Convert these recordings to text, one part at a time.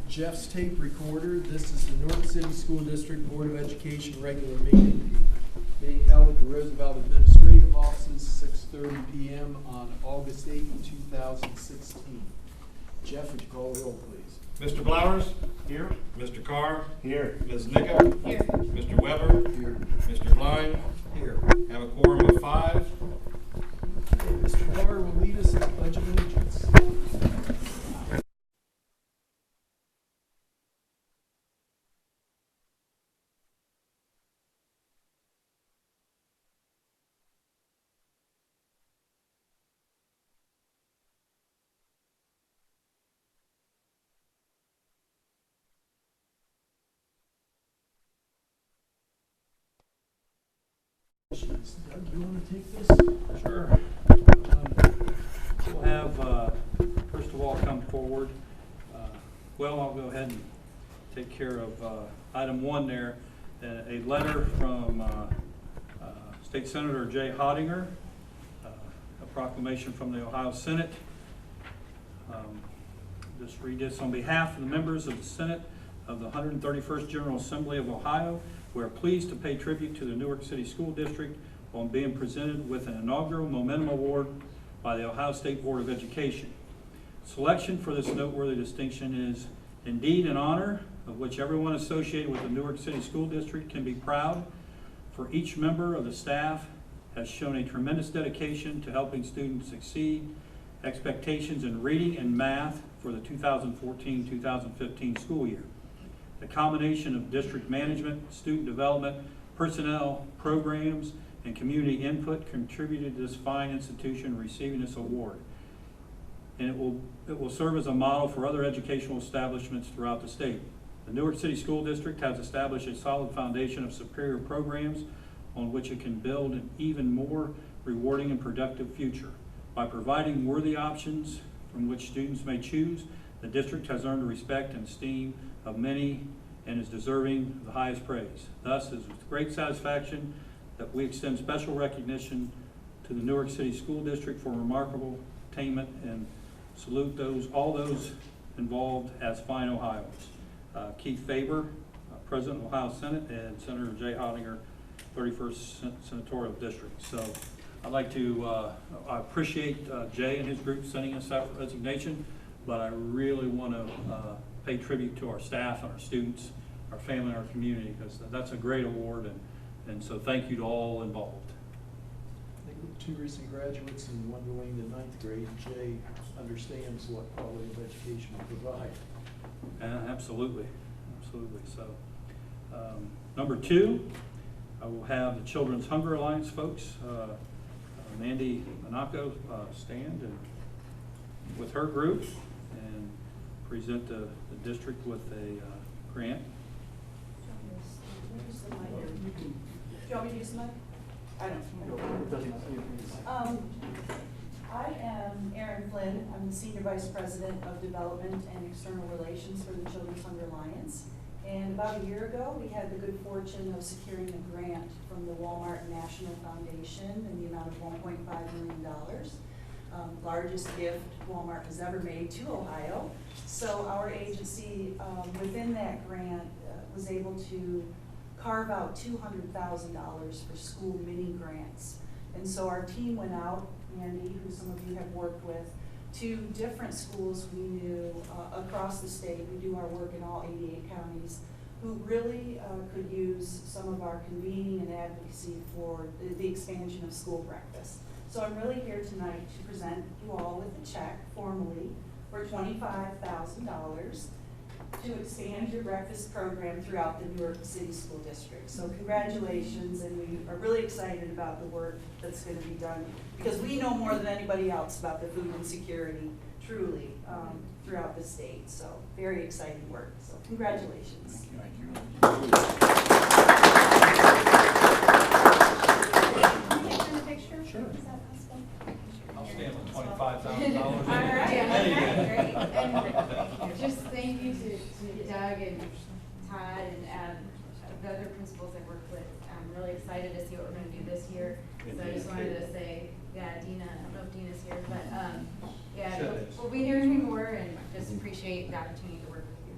Jeff's tape recorder. This is the Newark City School District Board of Education regular meeting being held at the Roosevelt Administrative Offices, 6:30 p.m. on August 8, 2016. Jeff, would you call the roll, please? Mr. Blowers? Here. Mr. Carr? Here. Ms. Nicka? Here. Mr. Weber? Here. Mr. Klein? Here. Have a quorum of 5. Mr. Carr will lead us in the Pledge of Allegiance. Doug, you want to take this? Sure. We'll have, first of all, come forward. I'll go ahead and take care of item 1 there. A letter from State Senator Jay Hottinger, a proclamation from the Ohio Senate. Just read this. On behalf of the members of the Senate of the 131st General Assembly of Ohio, we are pleased to pay tribute to the Newark City School District on being presented with an inaugural Momentum Award by the Ohio State Board of Education. Selection for this noteworthy distinction is indeed an honor of which everyone associated with the Newark City School District can be proud, for each member of the staff has shown a tremendous dedication to helping students exceed expectations in reading and math for the 2014-2015 school year. The combination of district management, student development, personnel, programs, and community input contributed to this fine institution receiving this award. And it will serve as a model for other educational establishments throughout the state. The Newark City School District has established a solid foundation of superior programs on which it can build an even more rewarding and productive future. By providing worthy options from which students may choose, the district has earned the respect and esteem of many and is deserving of the highest praise. Thus, it is with great satisfaction that we extend special recognition to the Newark City School District for remarkable attainment and salute all those involved as fine Ohioans. Keith Faber, President of Ohio Senate, and Senator Jay Hottinger, 31st Senatorial District. So I'd like to, I appreciate Jay and his group sending us out for resignation, but I really want to pay tribute to our staff and our students, our family, and our community, because that's a great award, and so thank you to all involved. I think with 2 recent graduates and one going to 9th grade, Jay understands what quality of education we provide. Absolutely, absolutely. So, number 2, I will have the Children's Hunger Alliance folks, Mandy Monaco, stand and with her group and present the district with a grant. Do you want me to use the mic? I don't. I am Erin Flynn. I'm the Senior Vice President of Development and External Relations for the Children's Hunger Alliance. And about a year ago, we had the good fortune of securing a grant from the Walmart National Foundation in the amount of $1.5 million. Largest gift Walmart has ever made to Ohio. So our agency, within that grant, was able to carve out $200,000 for school mini grants. And so our team went out, Andy, who some of you have worked with, to different schools we knew across the state. We do our work in all 88 counties, who really could use some of our convening and advocacy for the expansion of school breakfast. So I'm really here tonight to present you all with a check formally for $25,000 to expand your breakfast program throughout the Newark City School District. So congratulations, and we are really excited about the work that's going to be done, because we know more than anybody else about the food insecurity, truly, throughout the state. So very exciting work. So congratulations. Thank you. Can you take a picture? Sure. Is that possible? I'll stand with $25,000. All right. And just thank you to Doug and Todd and the other principals I worked with. I'm really excited to see what we're going to do this year. So I just wanted to say, Dina, I don't know if Dina's here, but we'll be hearing more, and just appreciate the opportunity to work with you.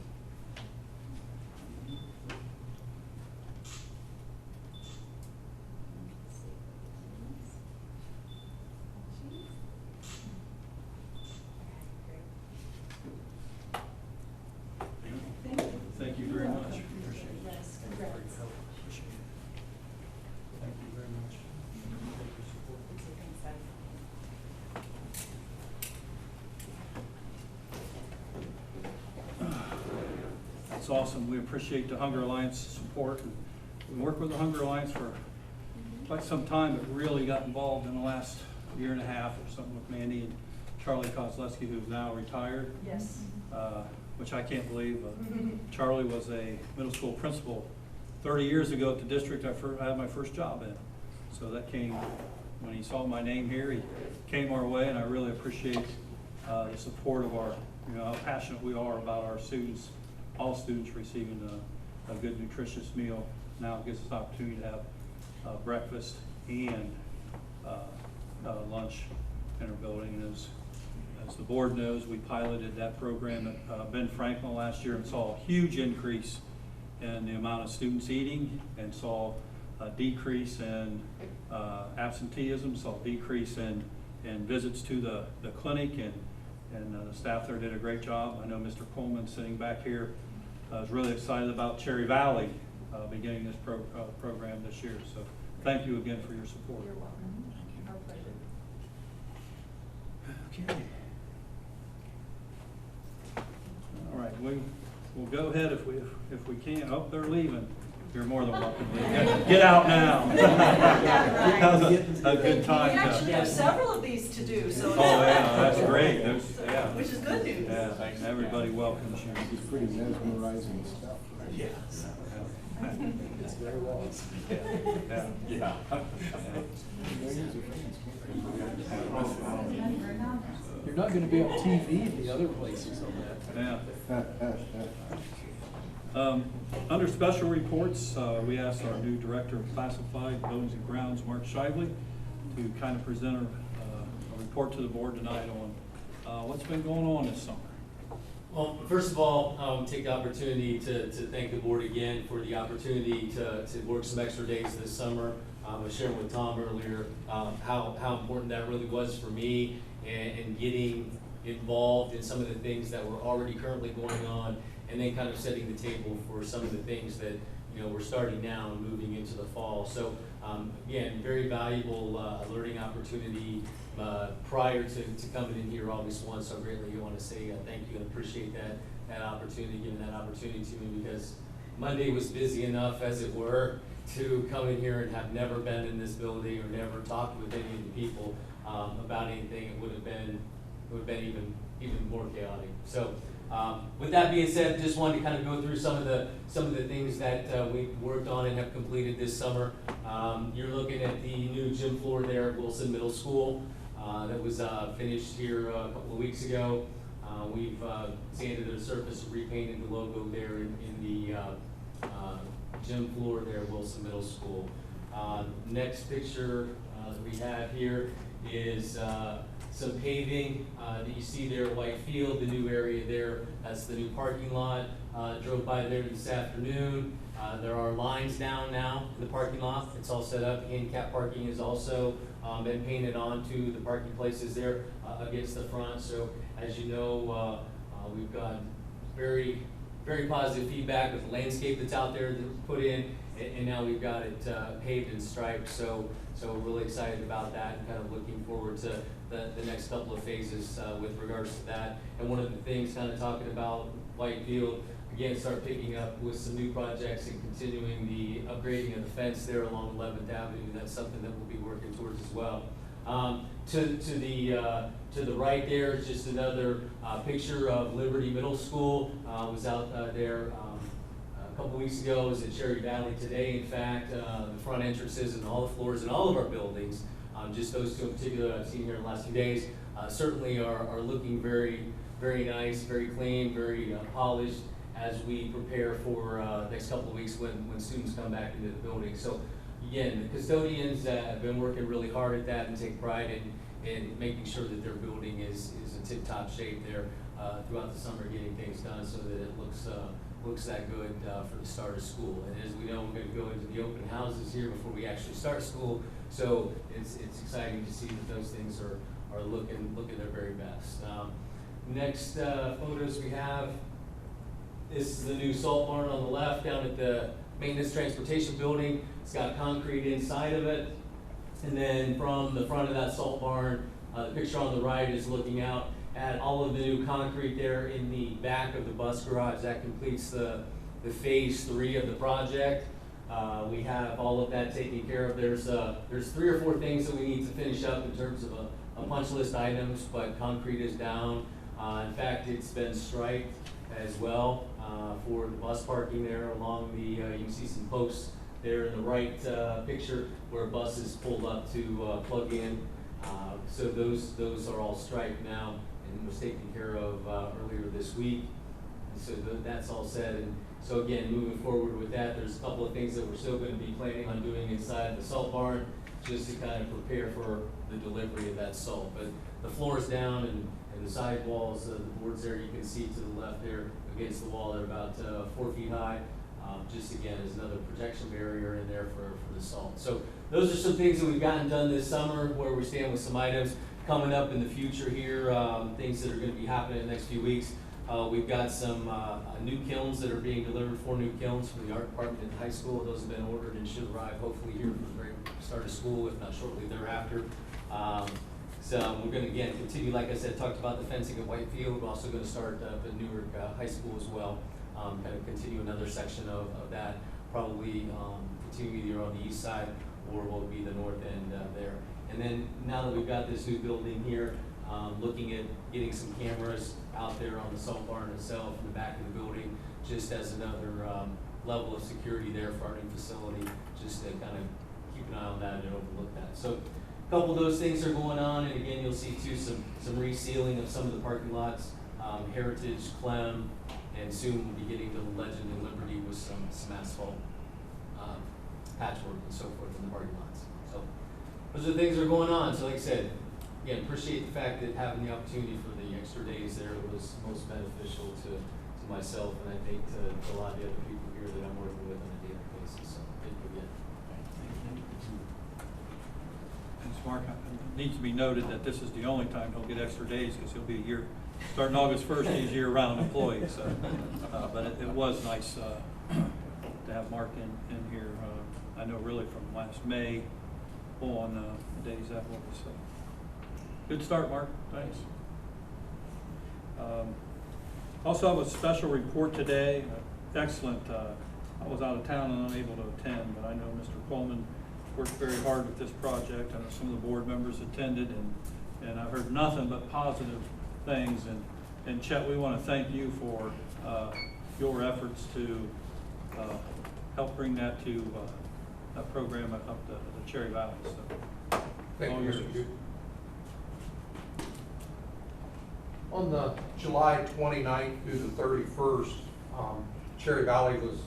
It's awesome. We appreciate the Hunger Alliance support. We worked with the Hunger Alliance for quite some time, but really got involved in the last year and a half or something with Mandy and Charlie Kozlowski, who's now retired. Yes. Which I can't believe. Charlie was a middle school principal 30 years ago at the district I had my first job in. So that came, when he saw my name here, he came our way, and I really appreciate the support of our, how passionate we are about our students, all students receiving a good nutritious meal. Now it gives us the opportunity to have breakfast and lunch in our building. And as the board knows, we piloted that program at Ben Franklin last year and saw a huge increase in the amount of students eating, and saw a decrease in absenteeism, saw a decrease in visits to the clinic, and the staff there did a great job. I know Mr. Coleman sitting back here is really excited about Cherry Valley beginning this program this year. So thank you again for your support. You're welcome. Our pleasure. Okay. All right, we'll go ahead if we can. Oh, they're leaving. You're more than welcome. Get out now. That was a good time. We actually have several of these to do, so. Oh, yeah, that's great. Yeah. Which is good news. Yeah, everybody welcomes you. It's pretty mesmerizing stuff. Yes. It's very well. Yeah. You're not gonna be on TV in the other places on that. Yeah. Under special reports, we asked our new Director of Classified Buildings and Grounds, Mark Shively, to kind of present a report to the board tonight on what's been going on this summer. Well, first of all, take the opportunity to thank the board again for the opportunity to work some extra days this summer. I was sharing with Tom earlier how important that really was for me, and getting involved in some of the things that were already currently going on, and then kind of setting the table for some of the things that we're starting now and moving into the fall. So again, very valuable learning opportunity prior to coming in here August 1. So I greatly want to say thank you and appreciate that opportunity, giving that opportunity to me, because Monday was busy enough, as it were, to come in here and have never been in this building or never talked with any of the people about anything. It would have been even more chaotic. So with that being said, just wanted to kind of go through some of the things that we worked on and have completed this summer. You're looking at the new gym floor there at Wilson Middle School that was finished here a couple of weeks ago. We've sanded the surface, repainted the logo there in the gym floor there at Wilson Middle School. Next picture that we have here is some paving that you see there at White Field, the new area there. That's the new parking lot. Drove by there this afternoon. There are lines down now in the parking lot. It's all set up. Handicap parking has also been painted onto the parking places there against the front. So as you know, we've got very, very positive feedback with the landscape that's out there that's put in, and now we've got it paved and striped. So we're really excited about that, and kind of looking forward to the next couple of phases with regards to that. And one of the things, kind of talking about Whitefield, again, start picking up with some new projects and continuing the upgrading of the fence there along 11th Avenue. That's something that we'll be working towards as well. To the right there is just another picture of Liberty Middle School. Was out there a couple weeks ago. Was at Cherry Valley today. In fact, the front entrances and all the floors in all of our buildings, just those two in particular I've seen here in the last few days, certainly are looking very, very nice, very clean, very polished, as we prepare for the next couple of weeks when students come back into the building. So again, the custodians have been working really hard at that and take pride in making sure that their building is in tip-top shape there throughout the summer, getting things done so that it looks that good for the start of school. And as we know, we're going to go into the open houses here before we actually start school. So it's exciting to see that those things are looking their very best. Next photos we have. This is the new salt barn on the left down at the Maintenance Transportation Building. It's got concrete inside of it. And then from the front of that salt barn, the picture on the right is looking out add all of the new concrete there in the back of the bus garage. That completes the phase 3 of the project. We have all of that taken care of. There's 3 or 4 things that we need to finish up in terms of a punch list items, but concrete is down. In fact, it's been striped as well for the bus parking there along the, you can see some posts there in the right picture where buses pulled up to plug in. So those are all striped now and was taken care of earlier this week. And so that's all said. And so again, moving forward with that, there's a couple of things that we're still going to be planning on doing inside the salt barn just to kind of prepare for the delivery of that salt. But the floor is down and the side walls, the boards there you can see to the left there against the wall, they're about 4 feet high. Just again, as another protection barrier in there for the salt. So those are some things that we've gotten done this summer, where we stand with some items coming up in the future here, things that are going to be happening in the next few weeks. We've got some new kilns that are being delivered, 4 new kilns for the art department at the high school. Those have been ordered and should arrive hopefully here from the very start of school, if not shortly thereafter. So we're going to, again, continue, like I said, talked about the fencing at Whitefield. We're also going to start at Newark High School as well. Kind of continue another section of that, probably continue either on the east side or will be the north end there. And then now that we've got this new building here, looking at getting some cameras out there on the salt barn itself in the back of the building, just as another level of security there for our new facility, just to kind of keep an eye on that and overlook that. So a couple of those things are going on, and again, you'll see too some resealing of some of the parking lots, Heritage, Clem, and soon we'll be getting to the Legend and Liberty with some asphalt patchwork and so forth in the parking lots. So those are the things that are going on. So like I said, again, appreciate the fact that having the opportunity for the extra days there was most beneficial to myself, and I think to a lot of the other people here that I'm working with on a daily basis. So thank you again. Thanks, Mark. It needs to be noted that this is the only time he'll get extra days, because he'll be a year, starting August 1st, he's year-round employee. So, but it was nice to have Mark in here. I know really from last May on the days that was. So. Good start, Mark. Thanks. Also have a special report today. Excellent. I was out of town and unable to attend, but I know Mr. Coleman worked very hard with this project. I know some of the board members attended, and I heard nothing but positive things. And Chet, we want to thank you for your efforts to help bring that to that program up the Cherry Valley. So, thank you. On the July 29th through the 31st, Cherry Valley was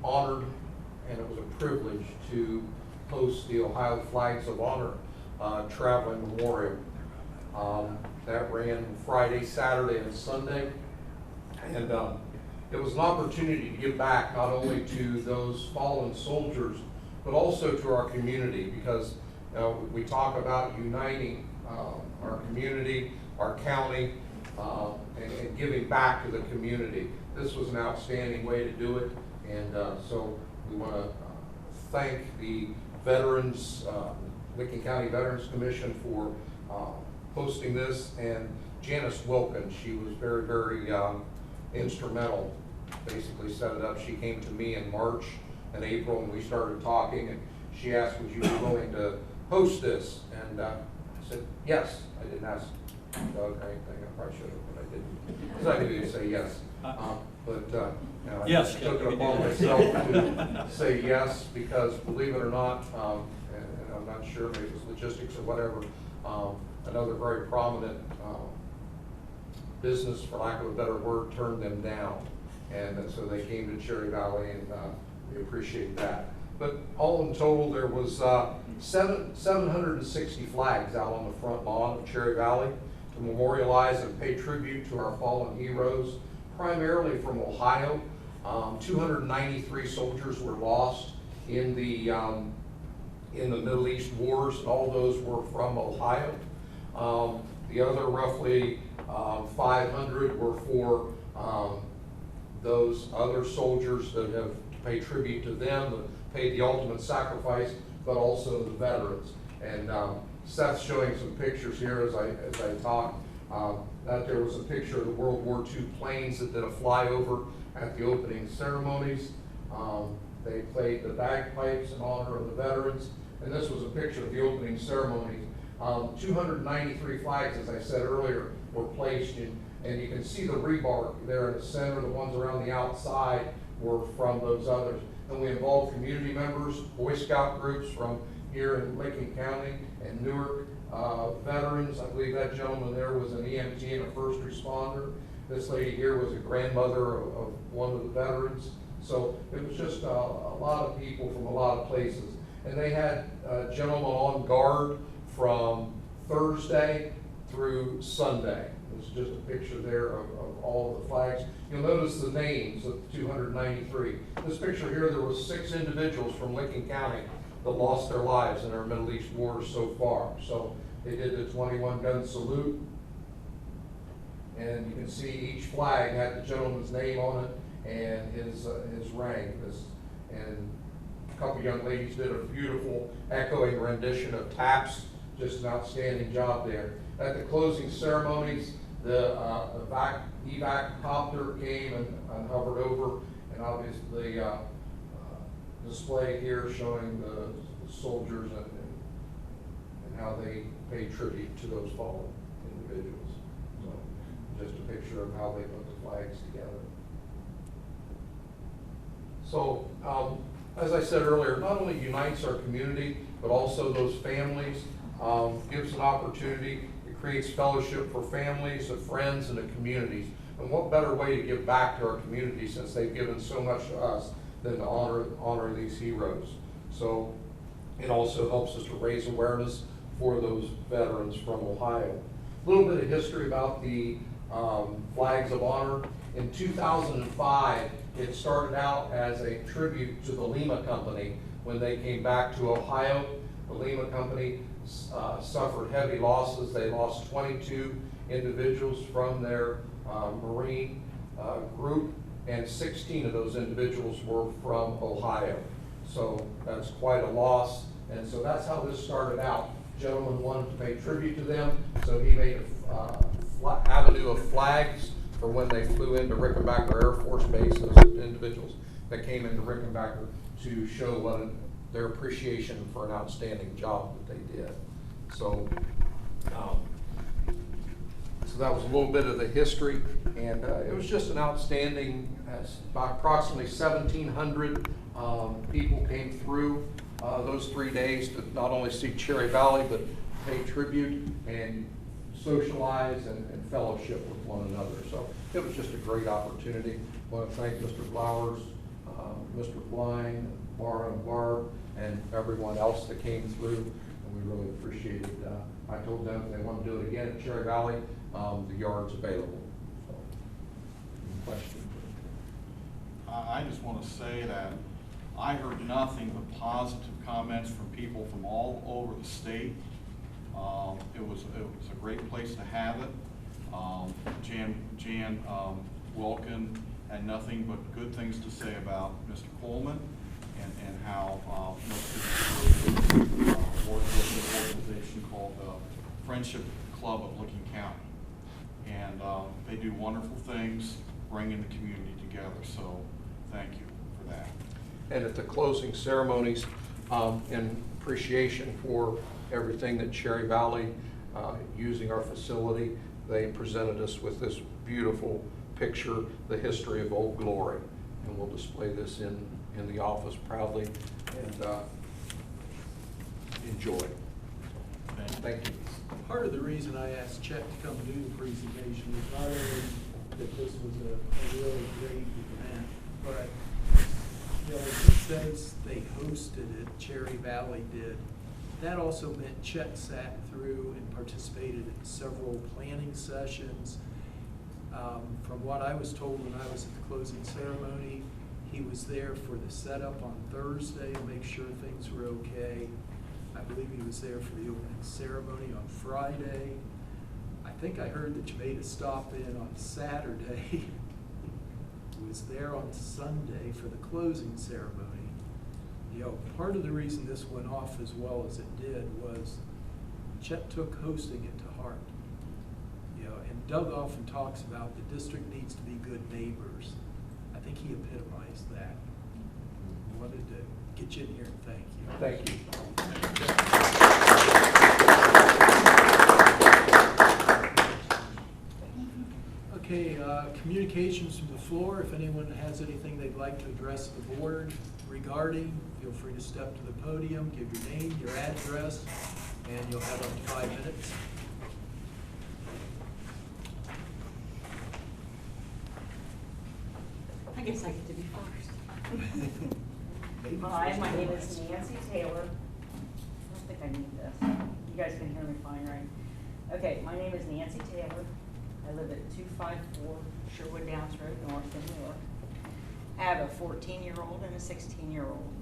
honored, and it was a privilege to host the Ohio Flags of Honor Traveling Memorial. That ran Friday, Saturday, and Sunday, and it was an opportunity to give back not only to those fallen soldiers, but also to our community, because we talk about uniting our community, our county, and giving back to the community. This was an outstanding way to do it, and so we want to thank the veterans, Licking County Veterans Commission for hosting this, and Janice Wilkins. She was very, very instrumental, basically set it up. She came to me in March and April, and we started talking, and she asked, would you be willing to host this? And I said, yes. I didn't ask Doug or anything. I probably should have, but I didn't, because I knew he'd say yes. But I yes, just took it upon myself to say yes, because believe it or not, and I'm not sure, maybe it was logistics or whatever, another very prominent business, for lack of a better word, turned them down. And so they came to Cherry Valley, and we appreciate that. But all in total, there was 760 flags out on the front lawn of Cherry Valley to memorialize and pay tribute to our fallen heroes, primarily from Ohio. 293 soldiers were lost in the Middle East wars, and all those were from Ohio. The other roughly 500 were for those other soldiers that have paid tribute to them, that paid the ultimate sacrifice, but also the veterans. And Seth's showing some pictures here as I talk. That there was a picture of the World War II planes that did a flyover at the opening ceremonies. They played the bagpipes in honor of the veterans, and this was a picture of the opening ceremonies. 293 flags, as I said earlier, were placed in, and you can see the rebar there in the center. The ones around the outside were from those others. And we involved community members, Boy Scout groups from here in Lincoln County and Newark, veterans. I believe that gentleman there was an EMT and a first responder. This lady here was a grandmother of one of the veterans. So it was just a lot of people from a lot of places. And they had gentlemen on guard from Thursday through Sunday. It's just a picture there of all of the flags. You'll notice the names of the 293. This picture here, there was 6 individuals from Lincoln County that lost their lives in our Middle East wars so far. So they did the 21 gun salute. And you can see each flag had the gentleman's name on it and his rank. And a couple young ladies did a beautiful echoing rendition of taps. Just an outstanding job there. At the closing ceremonies, the evac copter came and hovered over, and obviously display here showing the soldiers and how they pay tribute to those fallen individuals. So just a picture of how they put the flags together. So as I said earlier, not only unites our community, but also those families, gives an opportunity. It creates fellowship for families, of friends, and the communities. And what better way to give back to our community, since they've given so much to us, than to honor these heroes. So it also helps us to raise awareness for those veterans from Ohio. A little bit of history about the Flags of Honor. In 2005, it started out as a tribute to the Lima Company when they came back to Ohio. The Lima Company suffered heavy losses. They lost 22 individuals from their Marine group, and 16 of those individuals were from Ohio. So that's quite a loss. And so that's how this started out. Gentleman wanted to pay tribute to them, so he made a avenue of flags for when they flew into Rickenbacker Air Force Base, those individuals that came into Rickenbacker, to show their appreciation for an outstanding job that they did. So, so that was a little bit of the history, and it was just an outstanding, approximately 1,700 people came through those 3 days to not only see Cherry Valley, but pay tribute and socialize and fellowship with one another. So it was just a great opportunity. I want to thank Mr. Flowers, Mr. Blind, Mara and Barb, and everyone else that came through, and we really appreciate it. I told them if they want to do it again at Cherry Valley, the yard's available. So, any questions? I just want to say that I heard nothing but positive comments from people from all over the state. It was a great place to have it. Jan Wilkin had nothing but good things to say about Mr. Coleman and how worked with an organization called the Friendship Club of Lincoln County. And they do wonderful things, bringing the community together. So thank you for that. And at the closing ceremonies, in appreciation for everything that Cherry Valley, using our facility, they presented us with this beautiful picture, the history of Old Glory. And we'll display this in the office proudly and enjoy. Thank you. Part of the reason I asked Chet to come do the presentation is not only that this was a really great event, but he says they hosted it, Cherry Valley did. That also meant Chet sat through and participated in several planning sessions. From what I was told when I was at the closing ceremony, he was there for the setup on Thursday to make sure things were okay. I believe he was there for the opening ceremony on Friday. I think I heard that you made a stop in on Saturday. He was there on Sunday for the closing ceremony. You know, part of the reason this went off as well as it did was Chet took hosting it to heart. You know, Doug often talks about the district needs to be good neighbors. I think he epitomized that. We wanted to get you in here and thank you. Thank you. Okay, communications from the floor. If anyone has anything they'd like to address the board regarding, feel free to step to the podium, give your name, your address, and you'll have up to 5 minutes. I guess I get to be first. Maybe Hi, first my name and is last. Nancy Taylor. I don't think I need this. You guys can hear me fine, right? Okay, my name is Nancy Taylor. I live at 254 Sherwood Downs Road, North in Newark. I have a 14-year-old and a 16-year-old.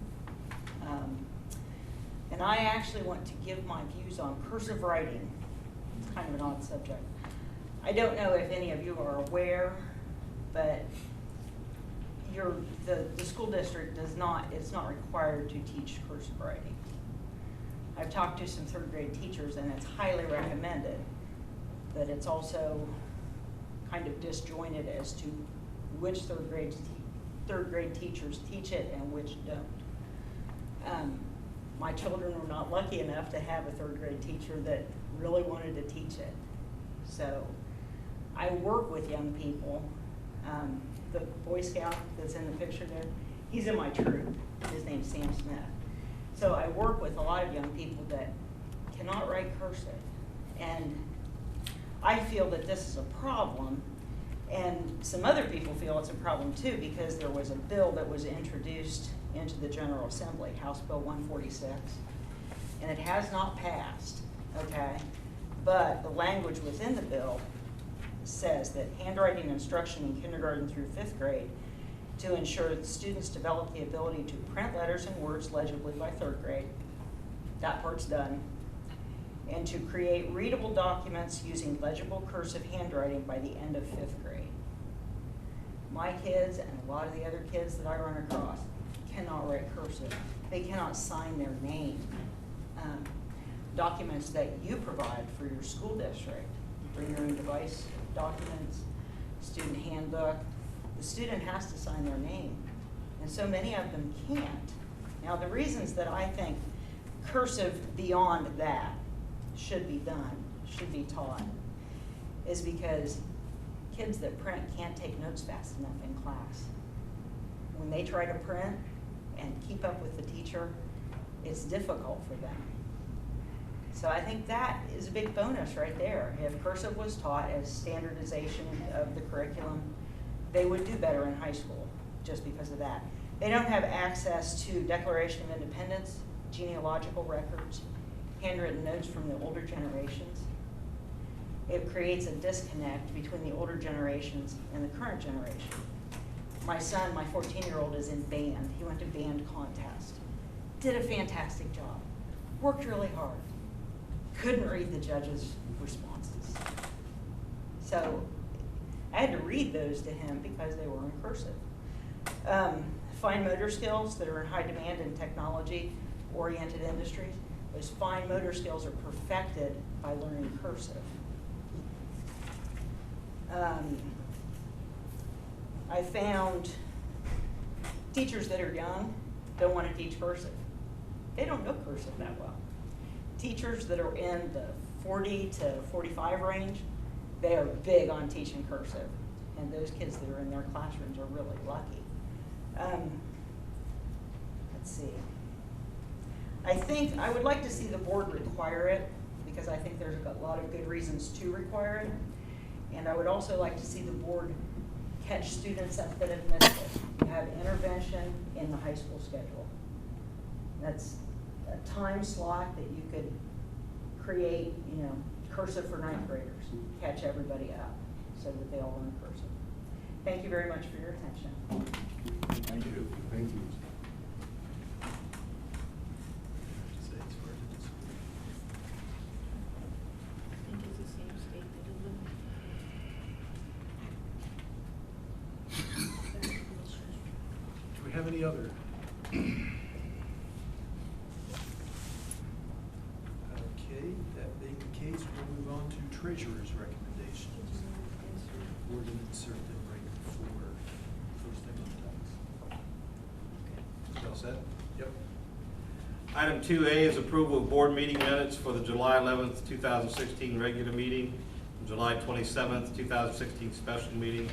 And I actually want to give my views on cursive writing. It's kind of an odd subject. I don't know if any of you are aware, but the school district it's not required to teach cursive writing. I've talked to some third grade teachers and it's highly recommended, but it's also kind of disjointed as to which third grade teachers teach it and which don't. My children were not lucky enough to have a third grade teacher that really wanted to teach it. So I work with young people. The Boy Scout that's in the picture there, he's in my troop. His name's Sam Smith. So I work with a lot of young people that cannot write cursive. And I feel that this is a problem, and some other people feel it's a problem too, because there was a bill that was introduced into the General Assembly, House Bill 146, and it has not passed, okay? But the language within the bill says that handwriting instruction in kindergarten through 5th grade to ensure that students develop the ability to print letters and words legibly by 3rd grade. That part's done. And to create readable documents using legible cursive handwriting by the end of 5th grade. My kids and a lot of the other kids that I run across cannot write cursive. They cannot sign their name. Documents that you provide for your school district, bring your own device documents, student handbook, the student has to sign their name. And so many of them can't. Now the reasons that I think cursive beyond that should be done, should be taught, is because kids that print can't take notes fast enough in class. When they try to print and keep up with the teacher, it's difficult for them. So I think that is a big bonus right there. If cursive was taught as standardization of the curriculum, they would do better in high school just because of that. They don't have access to Declaration of Independence, genealogical records, handwritten notes from the older generations. It creates a disconnect between the older generations and the current generation. My son, my 14-year-old, is in band. He went to band contest. Did a fantastic job. Worked really hard. Couldn't read the judges' responses. So I had to read those to him because they were in cursive. Fine motor skills that are in high demand in technology-oriented industries, those fine motor skills are perfected by learning cursive. I found teachers that are young don't want to teach cursive. They don't know cursive that well. Teachers that are in the 40 to 45 range, they are big on teaching cursive. And those kids that are in their classrooms are really lucky. Let's see. I would like to see the board require it because I think there's a lot of good reasons to require it. And I would also like to see the board catch students up that have missed it. You have intervention in the high school schedule. That's a time slot that you could create, cursive for 9th graders, catch everybody up so that they all learn cursive. Thank you very much for your attention. Thank you. Thank you. Do we have any other? Okay, that being the case, we'll move on to treasurer's recommendations. we're gonna insert them right before first thing on the text. All set? Yep. Item 2A is approval of board meeting minutes for the July 11th, 2016 regular meeting, and July 27th, 2016 special meeting,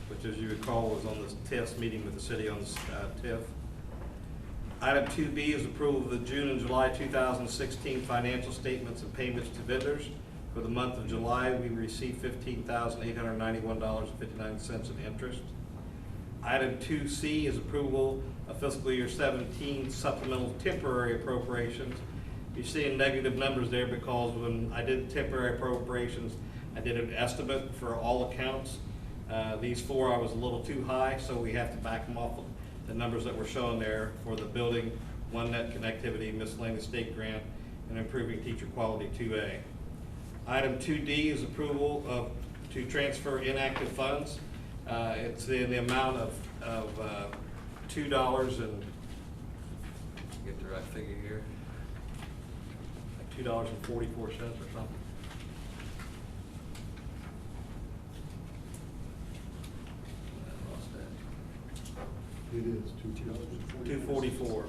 which, as you recall, was on the TIF meeting with the city on the TIF. Item 2B is approval of the June and July 2016 financial statements and payments to vendors. For the month of July, we received $15,891.59 in interest. Item 2C is approval of fiscal year 17 supplemental temporary appropriations. You're seeing negative numbers there because when I did temporary appropriations, I did an estimate for all accounts. These four I was a little too high, so we have to back them off of the numbers that were shown there for the building, OneNet connectivity, miscellaneous state grant, and improving teacher quality 2A. Item 2D is approval to transfer inactive funds. It's in the amount of $2 and, get the right figure here, like $2.44 or something. I lost that. It is $2.44.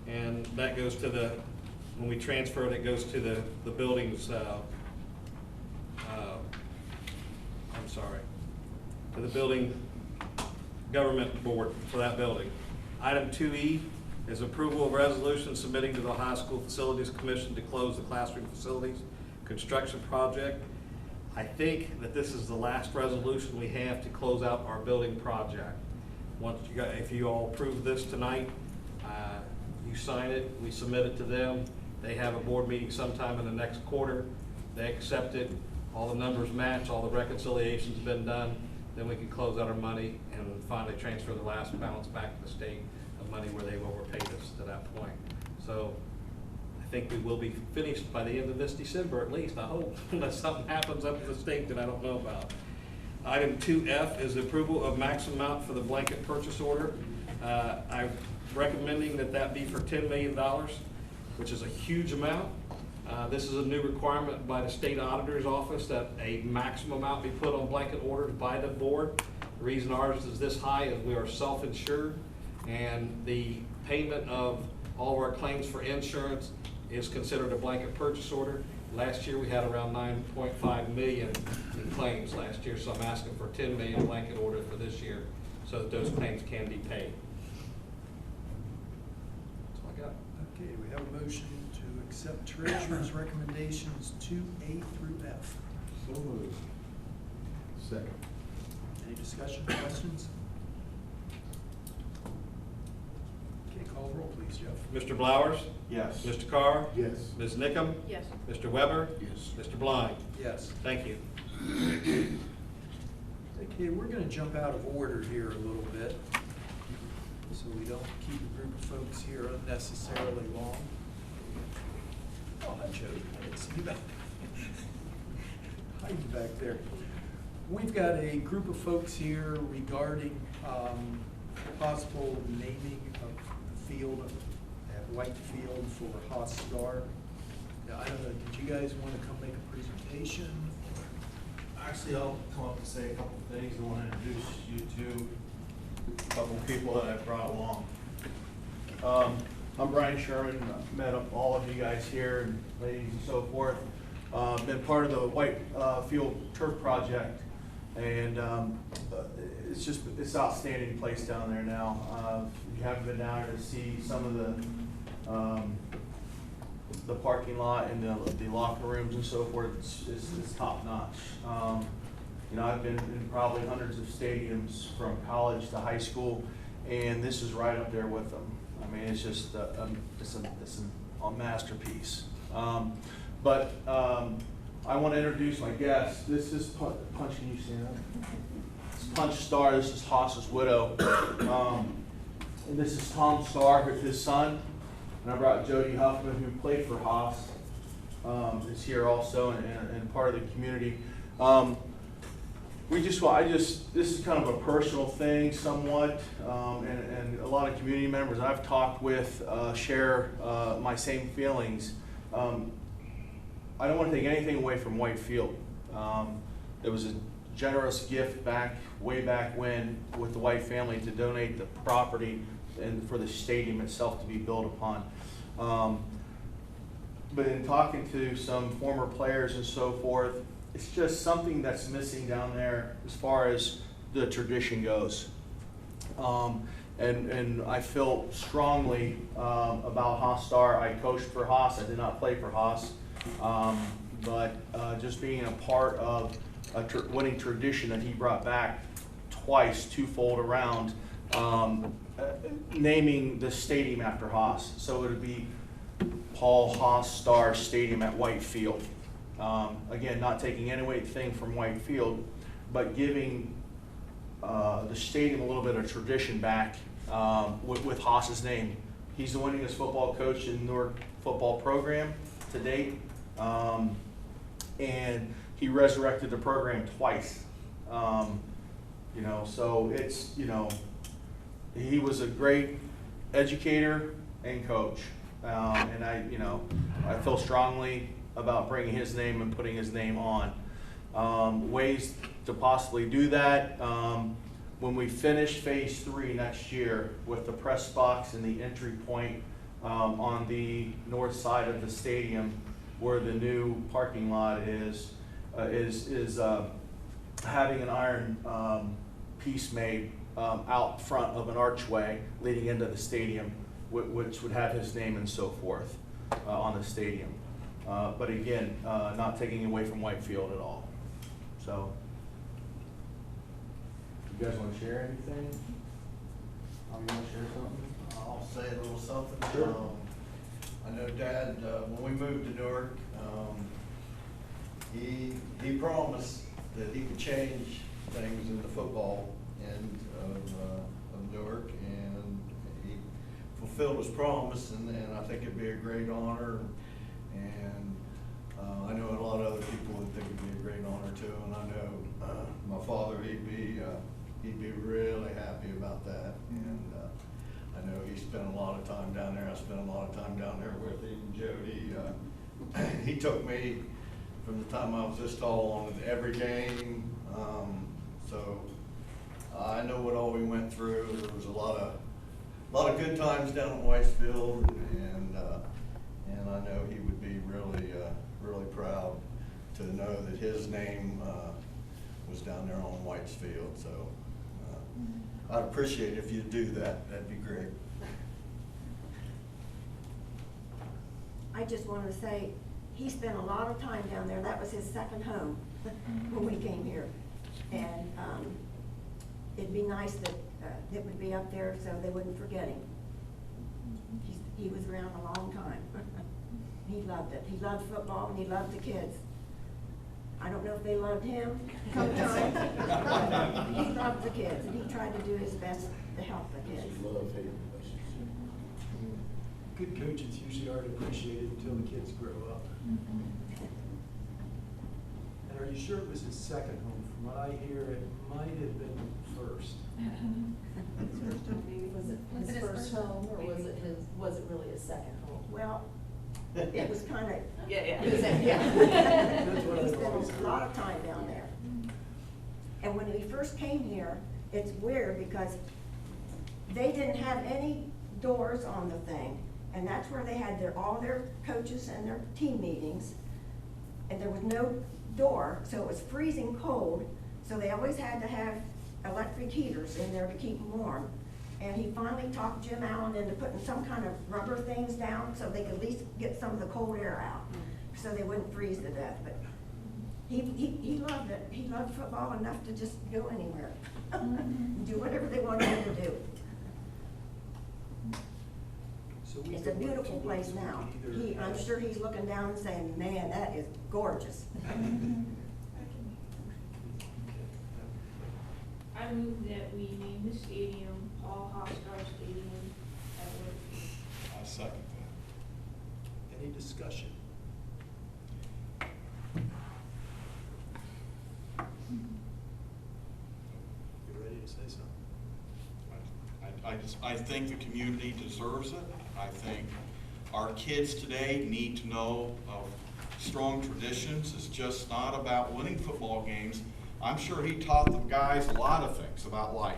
And that goes to the, when we transfer it, it goes to the building's, I'm sorry, to the building government board for that building. Item 2E is approval of resolution submitting to the High School Facilities Commission to close the classroom facilities construction project. I think that this is the last resolution we have to close out our building project. Once you got, if you all approve this tonight, you sign it, we submit it to them. They have a board meeting sometime in the next quarter. They accept it, all the numbers match, all the reconciliations been done, then we can close out our money and finally transfer the last balance back to the state of money where they've overpaid us to that point. So I think we will be finished by the end of this December at least, I hope, unless something happens up at the state that I don't know about. Item 2F is the approval of maximum amount for the blanket purchase order. I'm recommending that be for $10 million, which is a huge amount. This is a new requirement by the state auditor's office that a maximum amount be put on blanket orders by the board. The reason ours is this high is we are self-insured, and the payment of all of our claims for insurance is considered a blanket purchase order. Last year we had around 9.5 million in claims last year, so I'm asking for 10 million blanket order for this year so that those claims can be paid. That's all I got. Okay, we have a motion to accept treasurer's recommendations 2A through F. So moved. Second. Any discussion, questions? Okay, call the roll, please, Jeff. Mr. Blowers? Yes. Mr. Carr? Yes. Ms. Nickam? Yes. Mr. Weber? Yes. Mr. Blind? Yes. Thank you. Okay, we're gonna jump out of order here a little bit, so we don't keep a group of folks here unnecessarily long. Oh, hi, Joe. I didn't see you back there. Hiding back there. We've got a group of folks here regarding possible naming of the field at White Field for Haas Star. Now, I don't know, did you guys want to come make a presentation? Actually, I'll come up and say a couple of things. I want to introduce you to a couple of people that I brought along. I'm Brian Sherman. I've met up all of you guys here and ladies and so forth. Been part of the White Field Turf Project, and it's an outstanding place down there now. If you haven't been down there to see some of the parking lot and the locker rooms and so forth, it's top notch. You know, I've been in probably hundreds of stadiums from college to high school, and this is right up there with them. I mean, it's just a masterpiece. But I want to introduce my guest. This is Punch. Can you stand up? This is Punch Starr. This is Haas's widow. And this is Tom Starr with his son. And I brought Jody Huffman, who played for Haas, is here also and part of the community. This is kind of a personal thing somewhat, and a lot of community members I've talked with share my same feelings. I don't want to take anything away from White Field. It was a generous gift way back when with the White family to donate the property and for the stadium itself to be built upon. But in talking to some former players and so forth, it's just something that's missing down there as far as the tradition goes. And I feel strongly about Haas Star. I coached for Haas. I did not play for Haas. But just being a part of a winning tradition that he brought back twice, twofold around, naming the stadium after Haas. So it would be Paul Haas Star Stadium at White Field. Again, not taking anything from White Field, but giving the stadium a little bit of tradition back with Haas's name. He's the winningest football coach in the Newark football program to date, and he resurrected the program twice. You know, so it's, you know, he was a great educator and coach, and I feel strongly about bringing his name and putting his name on. Ways to possibly do that, when we finish phase 3 next year with the press box and the entry point on the north side of the stadium where the new parking lot is having an iron piece made out front of an archway leading into the stadium, which would have his name and so forth on the stadium. But again, not taking away from Whitefield at all. So, you guys want to share anything? You want to share something? I'll say a little something. Sure. I know Dad, when we moved to Newark, he promised that he could change things in the football end of Newark, and he fulfilled his promise, and I think it'd be a great honor. And I know a lot of other people would think it'd be a great honor too, and I know my father, he'd be really happy about that. And I know he spent a lot of time down there. I spent a lot of time down there with him. Jody, he took me from the time I was this tall on every game. So I know what all we went through. There was a lot of good times down at Whitesfield, and I know he would be really proud to know that his name was down there on Whitesfield. So I'd appreciate it if you'd do that. That'd be great. I just want to say, he spent a lot of time down there. That was his second home when we came here. And it'd be nice that it would be up there so they wouldn't forget him. He was around a long time. He loved it. He loved football and he loved the kids. I don't know if they loved him sometimes, but he loved the kids and he tried to do his best to help the kids. Good coaches usually aren't appreciated until the kids grow up. And are you sure it was his second home? From what I hear, it might have been first. Was it his first home, or was it really his second home? Well, it was kind of. Yeah. He That's what I spent always a heard. lot of time down there. And when we first came here, it's weird because they didn't have any doors on the thing. And that's where they had all their coaches and their team meetings. And there was no door, so it was freezing cold. So they always had to have electric heaters in there to keep them warm. And he finally talked Jim Allen into putting some kind of rubber things down so they could at least get some of the cold air out, so they wouldn't freeze to death. But he loved it. He loved football enough to just go anywhere, do whatever they wanted him to do. So we It's a could look beautiful to place either now. have- I'm sure he's looking down and saying, man, that is gorgeous. I move that we name the stadium Paul Haas Star Stadium at Whitfield. I second that. Any discussion? You ready to say something? I think the community deserves it. I think our kids today need to know of strong traditions. It's just not about winning football games. I'm sure he taught the guys a lot of things about life.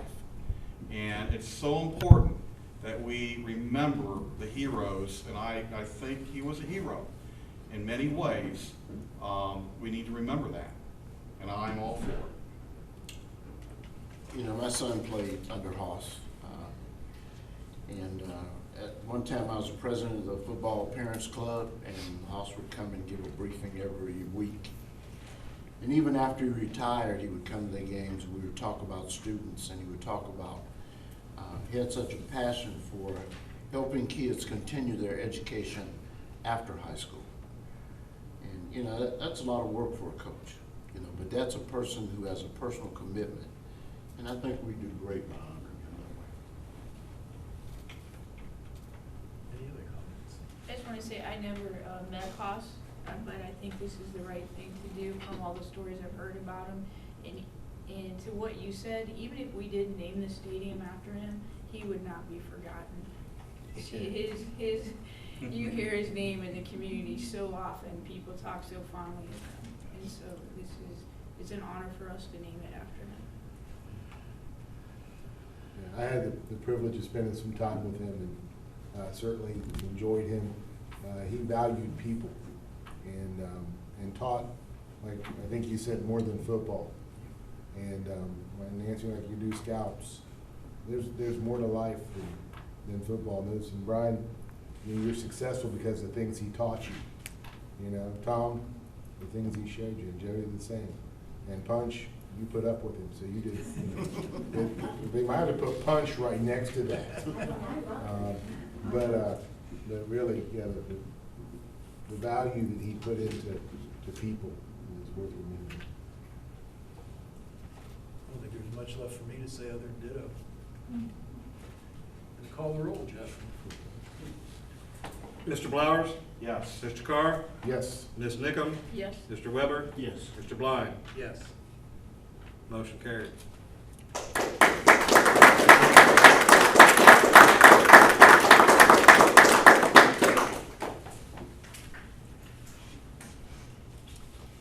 And it's so important that we remember the heroes, and I think he was a hero in many ways. We need to remember that, and I'm all for it. You know, my son played under Haas, and at one time I was the president of the Football Parents Club, and Haas would come and give a briefing every week. And even after he retired, he would come to the games, and we would talk about students, and he would talk about, he had such a passion for helping kids continue their education after high school. And, you know, that's a lot of work for a coach, you know, but that's a person who has a personal commitment. And I think we do great by honoring him that way. Any other comments? I just want to say, I never met Haas, but I think this is the right thing to do from all the stories I've heard about him. And to what you said, even if we didn't name the stadium after him, he would not be forgotten. You hear his name in the community so often, people talk so fondly of him. And so it's an honor for us to name it after him. I had the privilege of spending some time with him, and certainly enjoyed him. He valued people and taught, like I think you said, more than football. And when Nancy, like you do scouts, there's more to life than football. And Brian, you know, you're successful because of the things he taught you. You know, Tom, the things he showed you, and Jody the same. And Punch, you put up with him, so you did. You know, they might have put Punch right next to that. But really, yeah, the value that he put into people is worth remembering. I don't think there's much left for me to say other than ditto. And call the roll, Jeff. Mr. Blowers? Yes. Mr. Carr? Yes. Ms. Nickum? Yes. Mr. Weber? Yes. Mr. Blind? Yes. Motion carried.